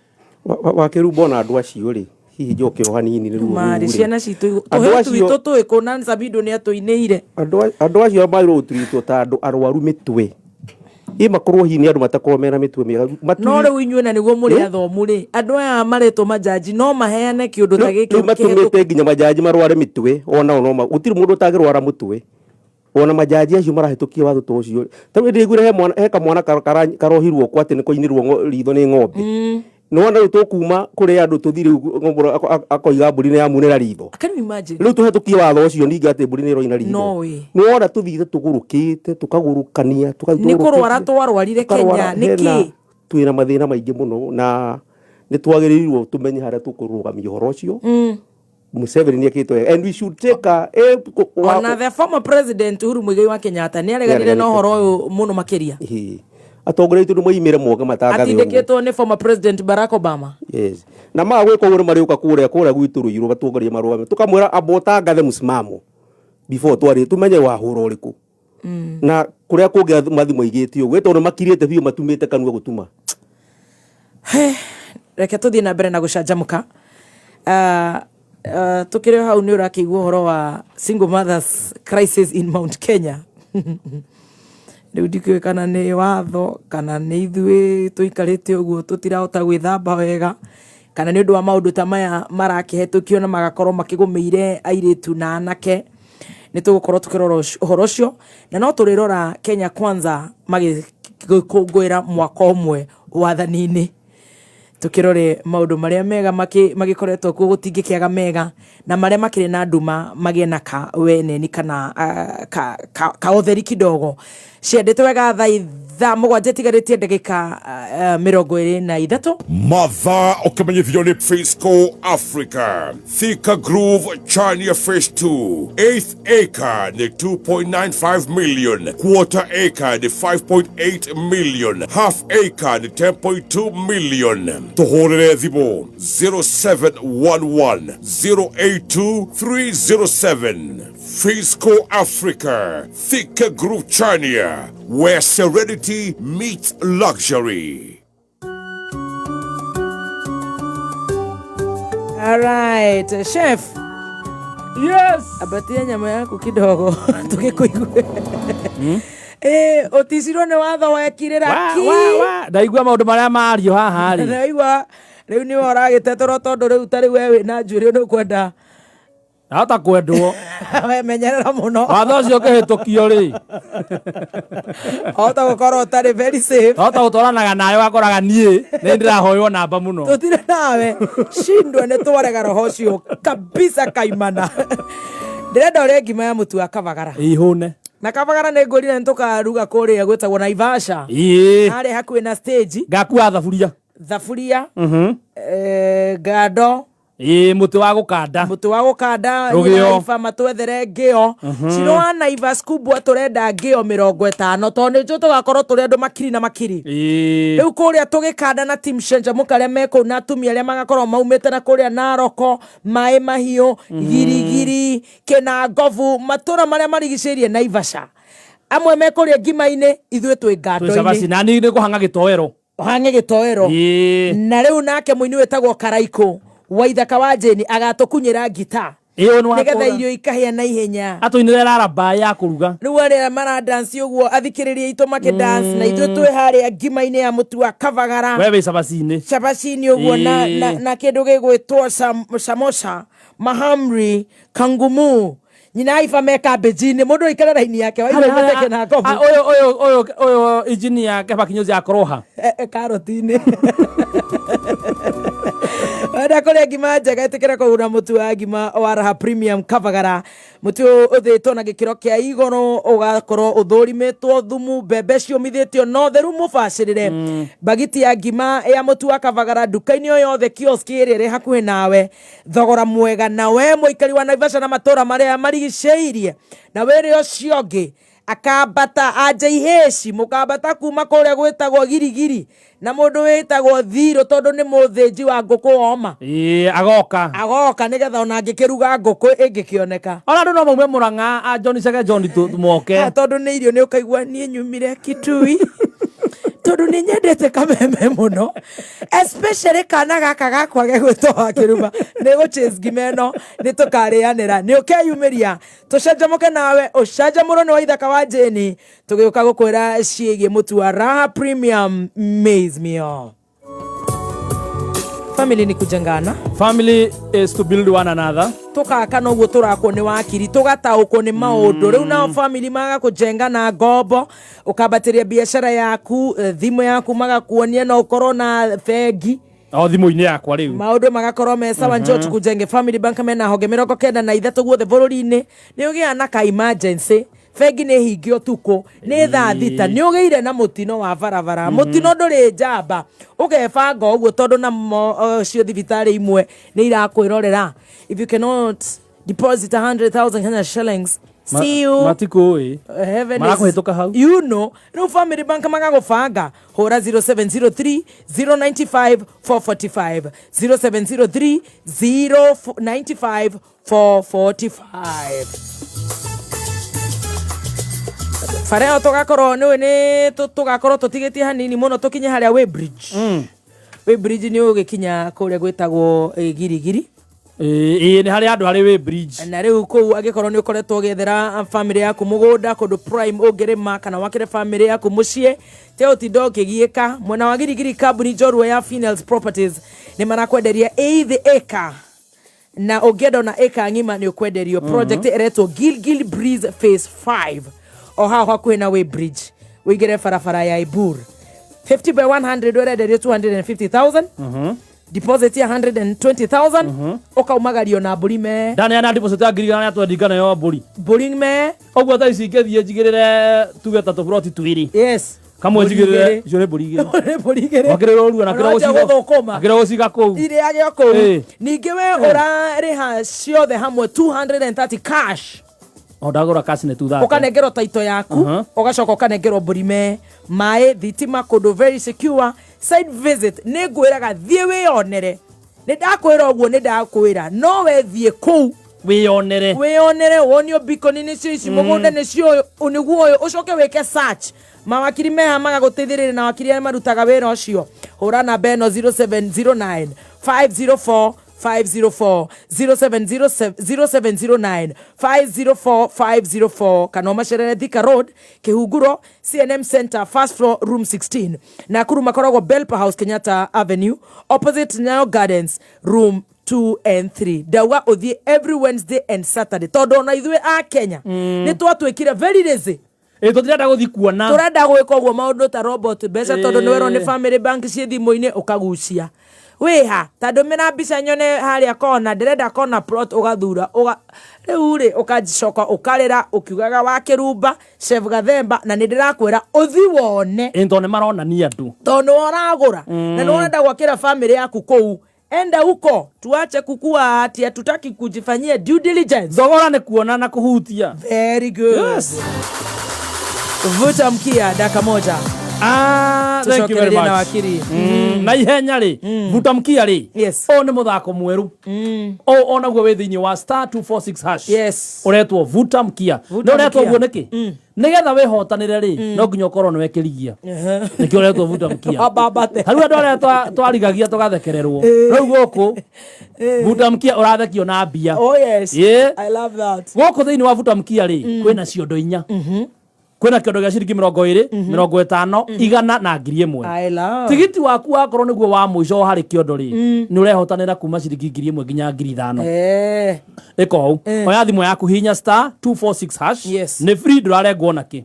Wakiru bona andu acio ri hihi njokero hanini ni ruo mari ciana citu tuhetu tuiko na Sabido ni atuineire andu acio mairo uturitwo ta andu arwaru mitwe makorwo hihi ni andu matakorwo mena mitwe mega no riu inyuĩ na niguo muri athomu ri andu aya maretwo majaji no maheane kiundu ta giki matumite nginya majaji marware mitwe ona no gutiri mundu utagirwara mutwe ona majaji acio marahitukia watho to ucio ta ndigwire he kamwana karohirwo kwa ati ni koinirwo ritho ni ng'ombe no wanda tukuma kuri andu tuthire ng'ombe akoiga mburi ni amunira ritho can you imagine riu tuhitukie watho ucio ninga ati mburi ni roina ritho no wanda tuthire tugurukite tukagurukania ni kurwara twarwarire Kenya niki twina mathina maingi muno na ni twagiririrwo tumenye haria tukurugamia uhoro ucio Museveni ni akitwe and we should take on the former president Uhuru Muigai wa Kenyatta ni areganire no horo uyu muno makiria atongoretie ndu moimire mwoga matangathe atindikitwo ni former president Barack Obama yes na magwiko uri mariuka kuria gwitu ruiru batongoria marwa tukamwira abotangathe musimamo before twari tumenye wa huro uriku na kuria kungi mathimo igitio gweto no makiriete biu matumite kanua gutuma reke tuthie na mbere na gucanjamuka tukire hau ni urakigwa horo wa single mothers crisis in Mount Kenya riu ndikwe kana ni watho kana ni ithui tuikarite uguo tutirahota gwithamba wega kana ni undu wa maundu ta maya marakihetukio na magakorwo makigumeire airitu na anake ni tugukorwo tukirora uhoro ucio na no turirora Kenya Kwanza magikungwira mwaka umwe wathani-ini tukirore maundu maria mega magikoretwo ku gutingikiaga mega na maria makire na nduma magie na ka weneni kana ka utheri kidogo ciendete wega tha mugwanje tigaritie ndagika 23 mathaa ukimenyithio ni Fisco Africa Thika Groove Chania Phase 2 8th acre ni 2.95 million quarter acre ni 5.8 million half acre ni 10.2 million tuhorere thibo 0711 082 307 Fisco Africa Thika Groove Chania where serenity meets luxury. All right, chef. Yes. Abatia nyama yako kidogo tukikuigwe. Otisiro ne watho wekirira ki. Ndaigua maundu maria mario haha ri. Ndaigua riu ni oragitetorwo tondu riu tari wewe na njuri no kwenda. Hata kwendwo. We menyerera muno. Watho ucio kihitukio ri. Hota gukorwo tari very safe. Hota gutwaranaga nayo wakoraga nie ni ndirahoywo namba muno. Tutire nawe shindwe ne twarega roho ucio kabisa kaimana. Ndirenda uri ngima ya mutu akavagara. Ihune. Na kavagara ne ngorire ntukaruga kuria gwetagwo Naivasha. Ari hakuhi na stage. Ngakua thaburia. Thaburia. Gado. Mutu wa gukanda ifa matwethere ngio ciro wa Naivas kubwa turenda ngio 50 to ni tugakorwo turi andu makiri na makiri riu kuria tugikanda na team Shenja mukaria meko na atumia aria magakorwo maumite na kuria Naroko Mai Mahiu Girigiri Kena Ngovu matura maria marigicirie Naivasha amwe mekuria ngima-ini ithuĩ twĩ ngando-ini na ni kuhanga gitoero na riu nake muini wetagwo Karaiko Waithaka wa Jeni agatukunyira gita nigetha irio ikahia na ihenya atuinire raraba ya kuruga riu aria mara dance uguo athikiririe itu make dance na ithuĩ twĩ haria ngima-ini ya mutu wa kavagara wewe cabacini uguo na kindu gigwitwo samosa mahamri kangumu nyina ifa meka bejini mundu ikara raini yake wa ile mateke na ngovu oyo injini yake bakinyozi akoroha karotini Urenda kuria ngima njega itikira kugura mutu wa ngima wa Raha Premium Kavagara. Mutu uthitwo na gikiro kia igoro ugakorwo uthurimitwo thumu mbembe ciomithitio no theru mubacirire. Bagiti ya ngima ya mutu wa Kavagara duka-ini o yothe kiosk iri hakuhi nawe. Thogora mwega nawe muikari wa Naivasha na matura maria marigiceirie. Na were ucio ngi akambata anja iheci mukambata kuma kuria gwitagwo girigiri na mundu witagwo Thiro tondu ni muthinji wa nguku oma agoka nigetha ona angikiruga nguku ingikioneka ona ndu no maume Murang'a a John Sege John tumoke tondu ni irio ni ukaigua nie nyumire Kitui tondu ni nyendete kameme muno especially kana gaka gakwa gegwitwo Wakiruma ni go chase gimeno ni tukarianira ni ukeyumiria tucanjamuke nawe ucanjamuro ni wa ithaka wa Jeni tugiuka gukwira ciigie mutu wa Raha Premium Maize Meal. Family ni kujengana. Family is to build one another. Tukaka no guo turakwo ni Wakiri tugataukwo ni maundu riu na family maga kujengana ngombo ukambatiria biashara yaku thimu yaku magakuonia no ukorwo na fegi o thimu-ini yakwa riu maundu magakorwo me sawa njoo tukujenge family bank mena honge 93 guothe bururi-ini ni ugia na ka emergency fegi ni hingio tuko ni thaa thita ni ugeire na mutino wa barabara mutino nduri njamba ugebanga uguo tondu na cio thibitari imwe ni irakwirorera if you cannot deposit 100,000 Kenya shillings see you matikoi marakuhituka hau you know no family bank magagubanga hora 0703 095 445 0703 095 445 Fareo tugakorwo ni tugakorwo tutigitie hanini muno tukinye haria we bridge we bridge ni ugikinya kuria gwitagwo girigiri ni hari andu hari we bridge na riu ku agikorwo ni ukoretwo ugethera family yaku mugunda kundu prime ungirima kana wakire family yaku mucie te utindo ukigiika mwena wa girigiri kambuni Jorua ya Finals Properties ni marakwenderia the acre na ugedo na acre ngima ni ukwenderio project eretwo Gilgil Breeze Phase 5 o haha kwina we bridge wigere farafara ya Ibur 50 by 100 werenderio 250,000 deposit ya 120,000 ukaumagario na mburi me ndani ya deposit ya ngirigana ya twendingana yo mburi me ogwo tha ici ngethie njigirire tuge ta tubroti twiri yes kamwe njigirire icio ni mburi igiri wakirira urua na kira guciga kuu ire agio kuu ningi we urariha ciothe hamwe 230 cash ondagura cash ne tutha ukanengero taito yaku ugacoka ukanengero burime mai thitima kundu very secure side visit ne ngwiraga thie wionere ne ndakwira oguo ne ndakwira no we thie kuu wionere wonio bikoni ni cici mugunda ni cio uniguo uyu ucoke weke search mawakiri meha magaguteithirira na wakiri marutaga wira ucio hura na beno 0709 504 504 0709 504 504 Kanoma Sherere Thika Road Kihuguro CNM Center first floor room 16 Nakuru Makorogo Belpa House Kenyatta Avenue opposite Nyayo Gardens room 2 and 3 dawa othie every Wednesday and Saturday todo na ithwe a Kenya ni twatwikire very lazy tutirenda guthi kuona turenda gwika uguo maundu ta robot besa todo nwero ni family bank cie thimu-ini ukagucia weha tando mena mbica nyone haria kona ndirenda kona plot ugathura riu ri ukajicoka ukarira ukiugaga wa Kirumba chef Gathemba na ndirakwira uthi wone into ne marona ni andu tono oragura na no urenda gwakira family yaku kou enda huko tuache kukua ati hatutaki kujifanyia due diligence thogora ni kuona na kuhutia very good yes vuta mkia dakika moja thank you very much. Wakiri na ihenya ri vuta mkia ri o ni muthako mweru o ona gwe thiini wa *246# yes uretwo vuta mkia no uretwo guo niki nigetha wihotanire ri no nginya ukorwo ni wekirigia niki uretwo vuta mkia haru andu aria twarigagia tugathekererwo riu guku vuta mkia urathekio na mbia oh yes yeah. I love that guku thiini wa vuta mkia ri kwina ciondo inya kwena kiondo gia ciringi 20 50 100 na 1000 tigiti waku wakorwo niguo wa muico hari kiondo ri ni urehotanira kuma ciringi 1000 nginya 5000 iko oya thimu yaku hinya *246# ni free ndurarengwo na ki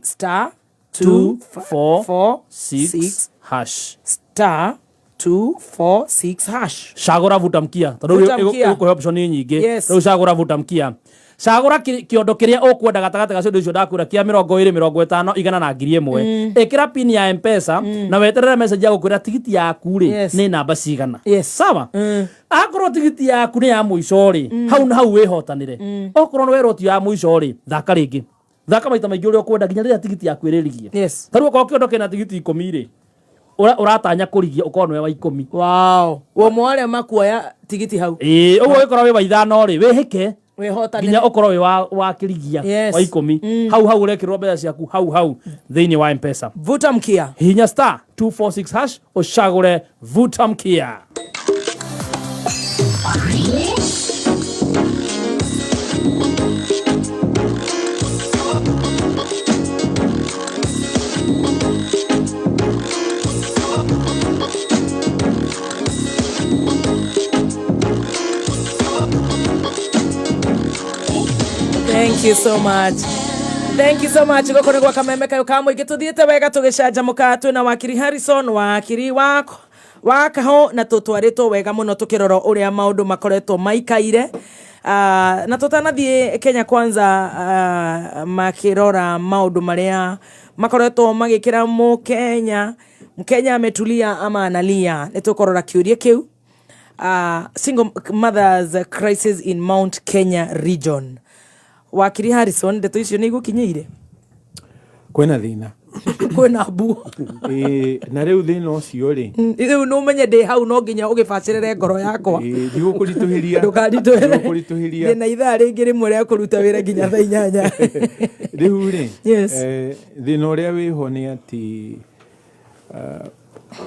*246# 246 hash. Shagura vuta mkia. Tondu iko option nyingi. Riu shagura vuta mkia. Shagura kiondo kiria ukwenda gatagata gacio ndio ndakura kia 20 50 igana na 1000. Ekira pin ya M-Pesa na weterere message ya gukwira tigiti yaku ri ni namba cigana. Sawa? Akorwo tigiti yaku ni ya muico ri hau wihotanire. Okorwo we roti ya muico ri thaka ringi. Thaka maita maingi uri ukwenda nginya rira tigiti yaku iririgie. Taru ko kiondo kina tigiti 10 ri uratanya kurigia ukorwo we wa 10. Wow. Wo mwale makuoya tigiti hau. Ugo ikorwo we wa 5 ri wihike. Nginya ukorwo we wa kirigia wa 10 hau urekirwo mbeca ciaku hau thiini wa M-Pesa. Vuta mkia hinya *246 hash ushagure vuta mkia. Thank you so much. Thank you so much. Goko negwa kameme kayo kamwe gituthiete wega tugicanjamuka twina Wakiri Harrison wakiri wakaho na tutwaritwo wega muno tukiroro uria maundu makoretwo maikaire na tutanathie Kenya kwanza makirora maundu maria makoretwo magikira Mkenya ametulia ama analia nitukorora kiuria kiu single mothers crisis in Mount Kenya region. Wakiri Harrison ndeto icio ni igukinyire kwena thina kwena bu na riu thina ucio ri riu no menye ndi hau no nginya ugibacirire ngoro yakwa ndigukurituhiria ndukarituhiria na ithaa ringi rimwe ria kuruta wira nginya thaa 8 riu ri thina uria wiho ni ati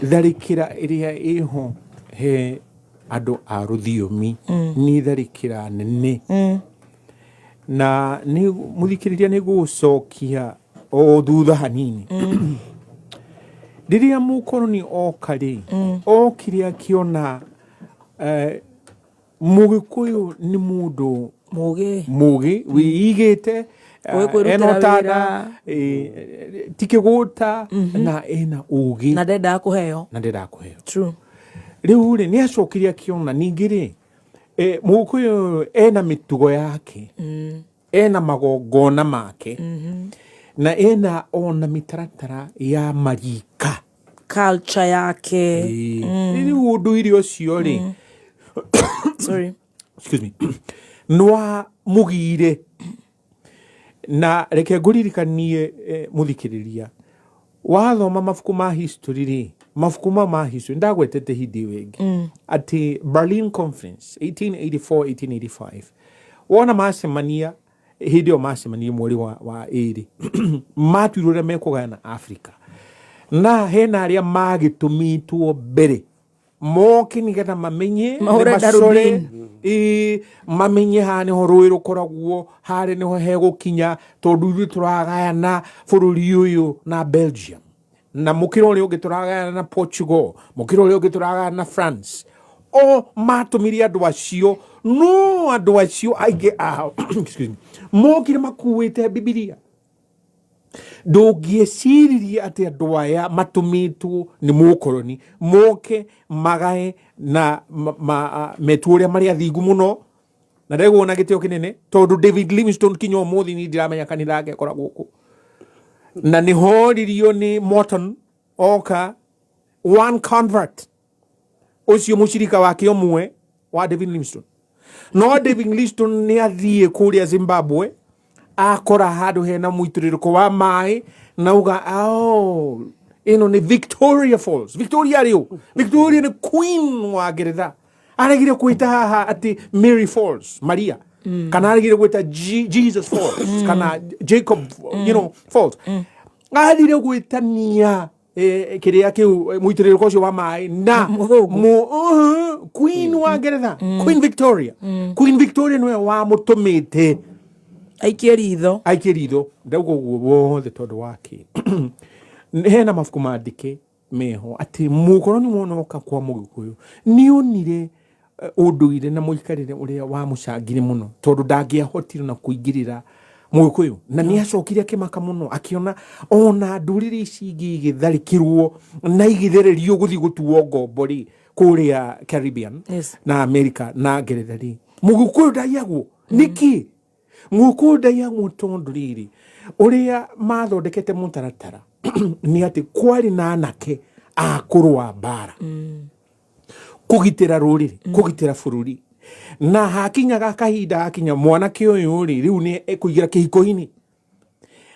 tharikira iria iho he andu a ruthiomi ni tharikira nene na ni muthikiriria ni gucokia o thutha hanini riria mukoroni okari okiri akiona mugikuyu ni mundu mugi wiigite enotada tikiguta na ena ugi na ndenda kuheo true riu ri ni acokiria akiona ningiri mugikuyu ena mitugo yake ena magongona make na ena ona mitaratara ya marika culture yake riu unduire ucio ri sorry excuse me nwa mugire na reke nguririkanie muthikiriria wathoma mafuku ma history ri mafuku ma history ndagwetete hindi wengi ati Berlin Conference 1884-1885 wona macemania hindi o macemania mweri wa iri matuirure mekugana Africa na hena aria magitumitwo mbere moki nigetha mamenye macore mamenye hane ho rũĩ rũkoragwo harĩ niho hegukinya tondu ithuĩ turagayana bũrũri ũyũ na Belgium na mukiro ũrĩa ũngĩ turagayana na Portugal mukiro ũrĩa ũngĩ turagayana na France o matumiri andu acio no andu acio aige excuse me mokire makuite Biblia ndũngĩeciria atĩ andũ aya matumitwo nĩ mũkoroni moke magae na metu ũrĩa marĩ athingu mũno na ndĩguona gĩtĩo kĩnene tondũ David Livingstone kinya ũmũthĩ ni ndiramenya kanitha yake ĩkoragwo gũkũ na nĩ horirio nĩ Morton oka one convert ũcio mũcirika wake ũmwe wa David Livingstone no David Livingstone nĩ athiĩ kũrĩa Zimbabwe akora handu hena muitiriko wa mai nauga ino ni Victoria Falls Victoria ni queen wa Ngeretha aragire kuita haha ati Mary Falls Maria kana aragire kuita Jesus Falls kana Jacob Falls aragire kuita nia kiria kiu muitiriko ucio wa mai na queen wa Ngeretha Queen Victoria no wa mutumite aikie ritho ndaugo guo wothe tondu wake hena mafuku mandike meho ati mukoroni wonoka kwa mugikuyu ni onire unduire na muikarire uria wa mucangire muno tondu ndangiahotire na kuingirira Mũgĩkũyũ na nĩ acokire akĩmaka mũno akiona ona ndũrĩrĩ ici ingĩ igĩtharĩkĩrwo na igĩthererio gũthiĩ gũtuo ngombo rĩ kũrĩa Caribbean na America na Ngeretha rĩ Mũgĩkũyũ ndaiagwo nĩkĩ Mũgĩkũyũ ndaiagwo tondũ rĩrĩ ũrĩa mathondekete mũtaratara nĩ atĩ kwarĩ na anake a kũrũa mbara kũgitĩra rũrĩrĩ kũgitĩra bũrũri na hakinyaga kahinda hakinya mwanake ũyũ rĩ rĩu nĩ ekũigĩra kĩhiko-inĩ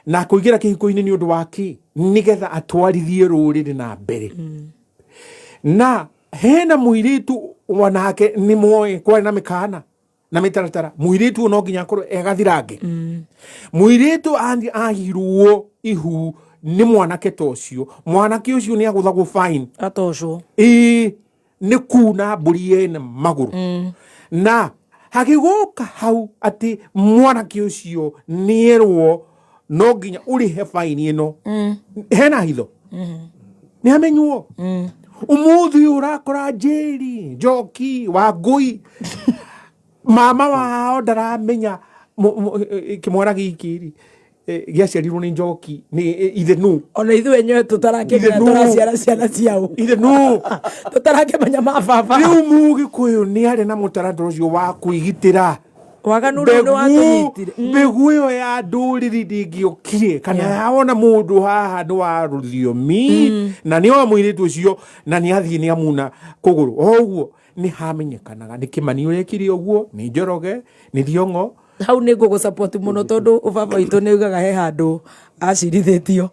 na kũigĩra kĩhiko-inĩ nĩ ũndũ wa kĩ nĩgetha atwarithie rũrĩrĩ na mbere na hena mũirĩtu wanake nĩ moĩ kwarĩ na mĩkana na mĩtaratara mũirĩtu no nginya akorwo egathirange mũirĩtu ahirwo ihu nĩ mwanake tocio mwanake ũcio nĩ agũthagwo fine atocwo nĩ kuna mbũri yene magũrũ na hagĩgũka hau atĩ mwanake ũcio nĩerwo no nginya ũrĩhe fine ĩno hena hitho nĩ amenywo ũmũthĩ ũrakora njeri Njoki Wangui mama wao ndaramenya kĩmwana gĩkĩ gĩaciarirwo nĩ Njoki nĩ ithe nũ ona ithuĩ enyewe tũtarakĩmenya tũraciara ciana ciao ithe nũ tũtarakĩmenya mababa rĩu Mũgĩkũyũ nĩ arĩ na mũtaratara ũcio wa kwĩgitĩra waganu rĩu nĩ watũnyitire mbegũ ĩyo ya ndũrĩrĩ ndĩngĩokire kana yawona mũndũ haha nĩ wa rũthiomi na nĩ wa mũirĩtu ũcio na nĩ athiĩ nĩ amuna kũgũrũ o ũguo nĩ hamenyekanaga nĩ Kĩmani ũrekire ũguo nĩ Njoroge nĩ Thiong'o hau nĩ ngũgũsupport mũno tondũ baba witũ nĩ ugaga he handũ acirithĩtio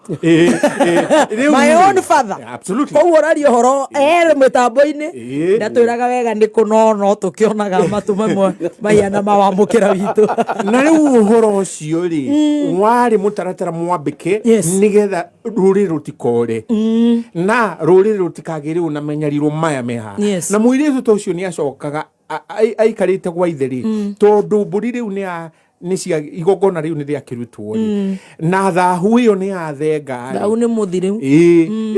my own father koguo ũraria ũhoro mĩtambo-inĩ na twĩraga wega nĩ kũnono tũkĩonaga matu mamwe mahiana mawamũkĩra witũ na rĩu ũhoro ũcio rĩ warĩ mũtaratara mwambĩke nĩgetha rũrĩrĩ rũtikore na rũrĩrĩ rũtikagĩe rĩu na menyarirwo maya meha na mũirĩtu ta ũcio nĩ acokaga aikarĩte gwa ithe rĩ tondũ mbũri rĩu nĩ cia igongona rĩu nĩ rĩakĩrutwo na thahu ĩyo nĩ yathenga thahu nĩ mũthiri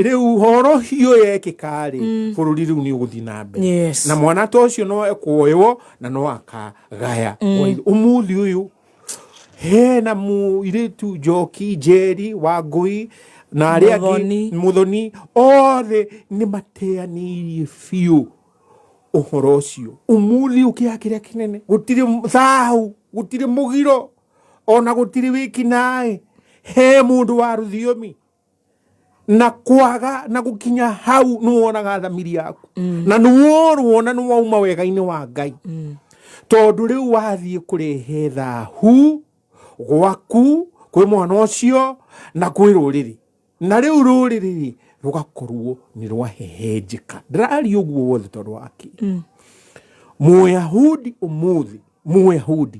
rĩu horo hiyo yekĩka rĩ bũrũri rĩu nĩ ũgũthiĩ na mbere na mwana ta ũcio no ekuoywo na no akagaya ũmũthĩ ũyũ hena mũirĩtu Njoki Njeri Wangui na arĩa angĩ Mũthoni othe nĩ mateanĩirie biũ ũhoro ũcio ũmũthĩ ũkĩya kĩrĩa kĩnene gũtirĩ thahu gũtirĩ mũgiro ona gũtirĩ wĩkinaĩ he mũndũ wa rũthiomi na kwaga na gũkinya hau nĩwonaga thamiri yaku na nĩworwo na nĩwauma wega-inĩ wa Ngai tondũ rĩu wathiĩ kũrehe thahu gwaku kwĩ mwana ũcio na kwĩ rũrĩrĩ na rĩu rũrĩrĩ rũgakorwo nĩ rwahehenjĩka ndĩraria ũguo wothe tondũ waki Mũyahudi ũmũthĩ Mũyahudi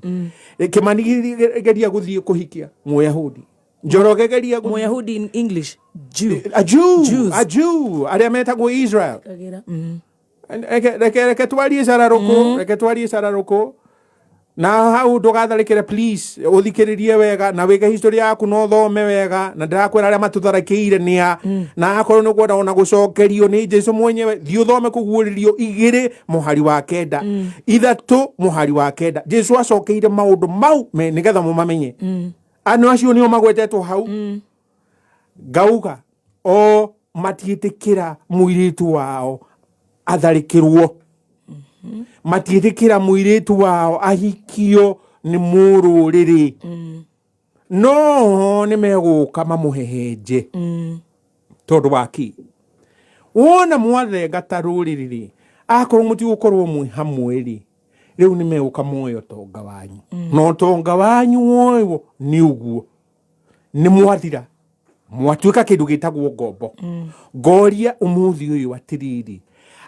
Kĩmani geria gũthiĩ kũhikia Mũyahudi Njoroge geria Mũyahudi in English a Jew arĩa metagwo Israel reke twarie cararũkũ na hau ndũgatharĩkĩre please ũthikĩrĩrie wega na wĩge history yaku no thome wega na ndĩrakwĩra arĩa matũtharĩkĩire nĩa na akorwo nĩ kwenda ona gũcokerio nĩ Jesũ mwenyewe thiĩ ũthome kũguũrĩrio 2 mũhari wa 9 3 mũhari wa 9 Jesũ acokeire maũndũ mau nĩgetha mũmamenye anũ acio nĩo magwetetwo hau ngauga o matiĩtĩkĩra mũirĩtu wao atharĩkĩrwo matiĩtĩkĩra mũirĩtu wao ahikio nĩ mũrũrĩrĩ no nĩ megũka mamũhehenje tondũ waki wona mwathenga ta rũrĩrĩ rĩ akorwo mũtigũkorwo mwĩ hamwe rĩ rĩu nĩ megũka muoyo tonga wanyu no tonga wanyu woyo nĩ ũguo nĩ mwathira mwatuĩka kĩndũ gĩtagwo ngombo ngoria ũmũthĩ ũyũ atĩrĩrĩ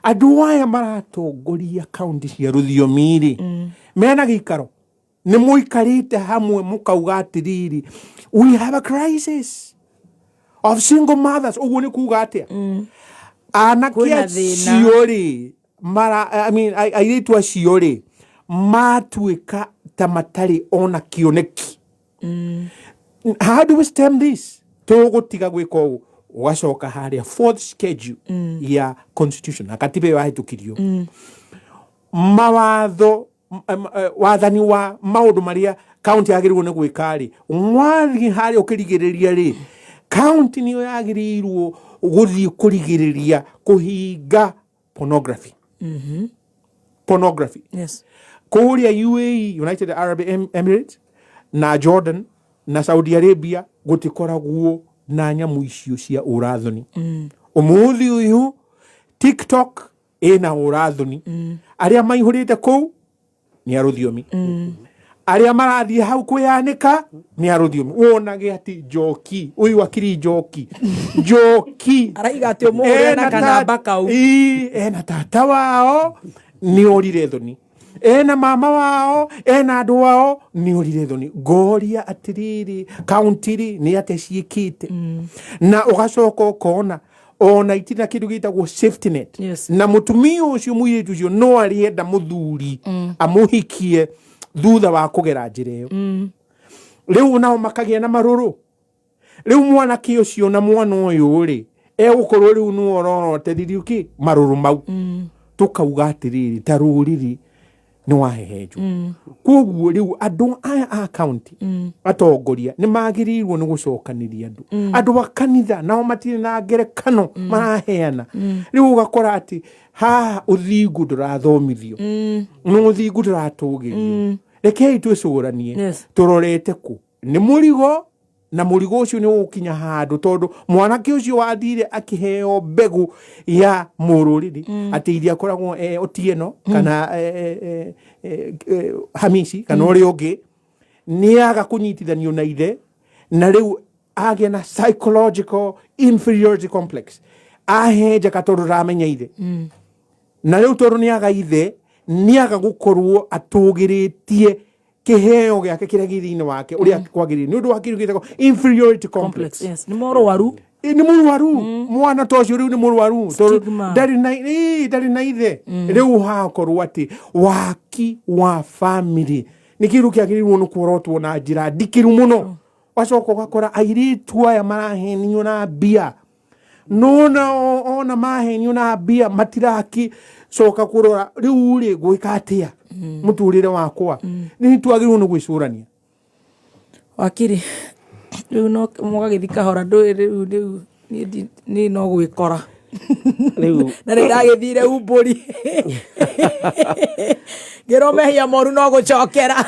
andũ aya maratongoria kaunti cia rũthiomi rĩ mena gĩikaro nĩ mũikarĩte hamwe mũkauga atĩrĩrĩ we have a crisis of single mothers ũguo nĩ kuuga atĩa anake acio rĩ airĩtu acio rĩ matuĩka ta matarĩ ona kĩoneki how do we stem this tũgũtiga gwĩka ũguo ũgacoka harĩa 4th schedule ya constitution na katiba ĩyo yahĩtũkirio mawatho wathani wa maundu maria county yagĩrĩirwo nĩ gwĩka rĩ, mwathi harĩa ũkĩrigĩrĩria rĩ, county nĩyo yagĩrĩirwo gũthiĩ kũrigĩrĩria kũhinga pornography. Pornography. Yes. Kũrĩa UAE, United Arab Emirates, na Jordan, na Saudi Arabia gũtikoragwo na nyamu icio cia ũrathoni. Ũmũthĩ ũyũ TikTok ĩna ũrathoni. Arĩa maihũrĩte kũu nĩ arũthiomi. Arĩa marathiĩ hau kwĩyanĩka nĩ arũthiomi. Wonage atĩ Njoki, ũyũ Wakiri Njoki araiga atĩ ũmũhũrĩre na kanamba kau. Ena tata wao nĩ orire thoni. Ena mama wao, ena andũ wao nĩ orire thoni. Ngoria atĩrĩrĩ, kauntĩ nĩ ate ciĩkĩte. Na ũgacoka ũkona ona itina kĩndũ gĩtagwo safety net. Yes. Na mũtumia ũcio mũirĩtu ũcio no arĩenda mũthuri amũhikie thutha wa kũgera njĩra ĩyo. Rĩu nao makagĩa na marũrũ. Rĩu mwanake ũcio na mwana ũyũ rĩ, egũkorwo rĩu nĩ ororotethithio kĩ marũrũ mau. Tũkauga atĩrĩrĩ, ta rũrĩrĩ nĩ wahehenjwo. Koguo rĩu andũ aya a county atongoria nĩ magĩrĩirwo nĩ gũcokanĩria andũ. Andũ a kanitha nao matirĩ na ngerekano maraheana. Rĩu ũgakora atĩ haha ũthingu ndũrathomithio, no ũthingu ndũratũgĩrio. Rekei twĩcũranie tũrorete kũ. Nĩ mũrigo, na mũrigo ũcio nĩ ũgũkinya handũ, tondũ mwanake ũcio wathire akĩheo mbegũ ya mũrũrĩrĩ atĩ iria akoragwo Otieno kana Hamisi kana ũrĩa ũngĩ nĩaga kũnyitithanio na ithe, na rĩu agĩa na psychological inferiority complex, ahenjaka tondũ ramenya ithe. Na rĩu tondũ nĩaga ithe, nĩaga gũkorwo atũgĩrĩtie kĩheo gĩake kĩrĩa gĩthĩ-inĩ wake ũrĩa kwagĩrĩire nĩ ũndũ wa kĩndũ gĩtagwo inferiority complex. Yes, nĩ mũrwaru. Nĩ mũrwaru. Mwana ta ũcio rĩu nĩ mũrwaru. Ndarĩ na ithe. Rĩu hakorwo atĩ waki wa family nĩ kĩndũ kĩagĩrĩirwo nĩ kuorotwo na njĩra ndikĩru mũno. Wacoka ũgakora airĩtu aya marahenio na mbia. Ona mahenio na mbia matiraki coka kurora rĩu rĩ gwĩka atĩa mũtũrĩre wakwa. Nĩ twagĩrĩirwo nĩ gwĩcũrania. Wakiri, rĩu no mũgagĩthi kahora rĩu nĩ no gwĩkora. Na nĩndagĩthire umbũri. Ngĩromehia moru no gũcokera.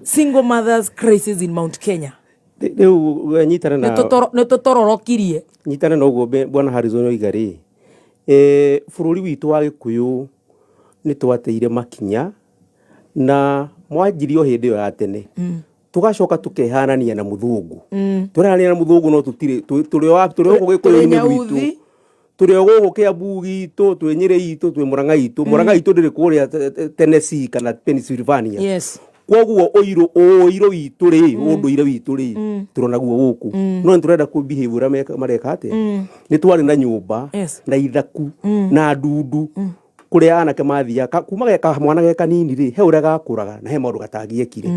Single mothers crisis in Mount Kenya. Rĩu nyitana na nĩ tũtororokirie. Nyitana na ũguo Bwana Harrison oiga-rĩ, bũrũri witũ wa Gĩkũyũ nĩ twateire makinya na mwanjirio hĩndĩ ĩyo ya tene. Tugacoka tukehanania na mũthũngũ. Tũrehanania na mũthũngũ no tũrĩ o Gĩkũyũ-inĩ gwitũ. Tũrĩ o gũkũ Kĩambu gitũ, twĩ Nyĩrĩ itũ, twĩ Mũrang'a itũ. Mũrang'a itũ ndĩrĩ kũrĩa Tennessee kana Pennsylvania. Yes. Koguo ũiro witũ rĩ, ũndũire witũ rĩ, tũrona guo gũkũ. No nĩtũrenda kũ-behave ũrĩa mareka atĩa. Nĩ twarĩ na nyũmba na ithaku na ndundu kũrĩa anake mathiaga kuma mwana ge kanini rĩ, he ũrĩa gakũraga na he maũndũ gatangĩekire.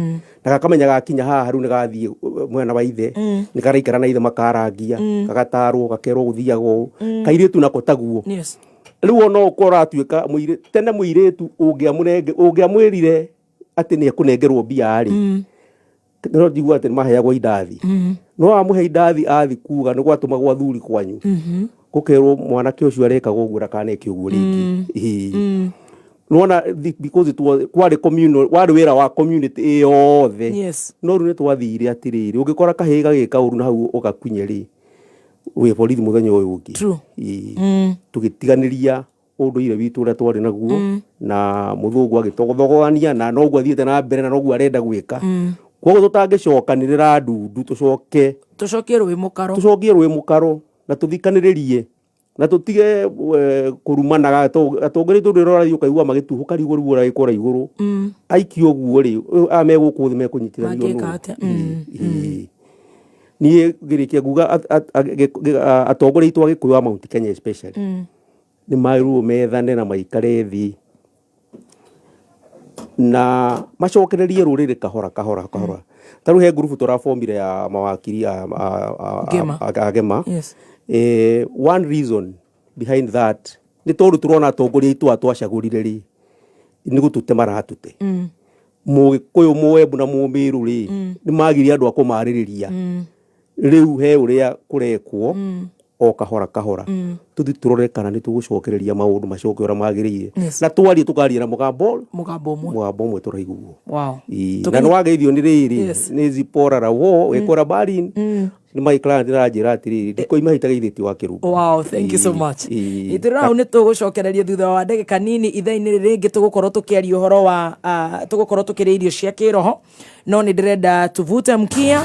Na gakamenya gakinya haha rĩu nĩ gathiĩ mwena wa ithe, nĩ karaikara na ithe makarangia, gagatarwo gakerwo gũthiaga ũũ. Kairĩtu nako taguo. Rĩu ona ũkorwo atuĩka tene mũirĩtu ũngĩamwĩrire atĩ nĩ ekũnengerwo mbia rĩ, no njigua atĩ maheagwo indathi. No amũhe indathi athi kuga nĩ gwatũmagwo athuri kwanyu, gũkerwo mwanake ũcio arekaga ũguo ndakaneke ũguo rĩngĩ. Nona because warĩ wĩra wa community yothe. No rĩu nĩ twathire atĩrĩrĩ, ũngĩkora kahĩĩ gagĩka ũru na hau ũgakunye rĩ, wĩ borithi mũthenya ũyũ ũngĩ. Tũgĩtiganĩria ũndũire witũ ũrĩa twarĩ naguo, na mũthũngũ agĩtogothogoania na noguo athiĩte na mbere na noguo arenda gwĩka. Koguo tũtangĩcokanĩrĩra ndundu tũcokie rũĩ mũkaro na tũthikanĩrĩrie na tũtige kũrumanaga. Atongoria tũrĩrora ũkaigua magĩtuhũka rigo rĩu ũragĩkora igũrũ aikio ũguo rĩ, megũkũ thĩ mekũnyitithanio. Niĩ ngĩrĩkia nguga atongoria itũ a Gĩkũyũ a Mount Kenya especially nĩ magĩrĩirwo methane na maikare thĩ na macokererie rũrĩrĩ kahora. Ta rĩu he ngurubu tũrabomire ya mawakiri a Gema. One reason behind that nĩ tondũ tũrona atongoria itũ twacagũrire rĩ, ni gutute maratute Mugikuyu Muembu na Mumiru ri ni magiri andu akumaririria riu he uria kurekwo o kahora kahora tuthi turore kana ni tugucokereria maundu macoke ura magirire na twarie tukaria na mugambo umwe turaiguo na no wageithio ni riri ni zipora ra wo ekora barin ni mai client ra njira atiri ndiko imahita geithiti wa kirungu. Wow, thank you so much. Itirau ni tugucokereria thutha wa ndagika nini ithaini ringi tugukorwo tukiaria uhoro wa tugukorwo tukiriirio cia kiroho no ni ndirenda tuvute mkia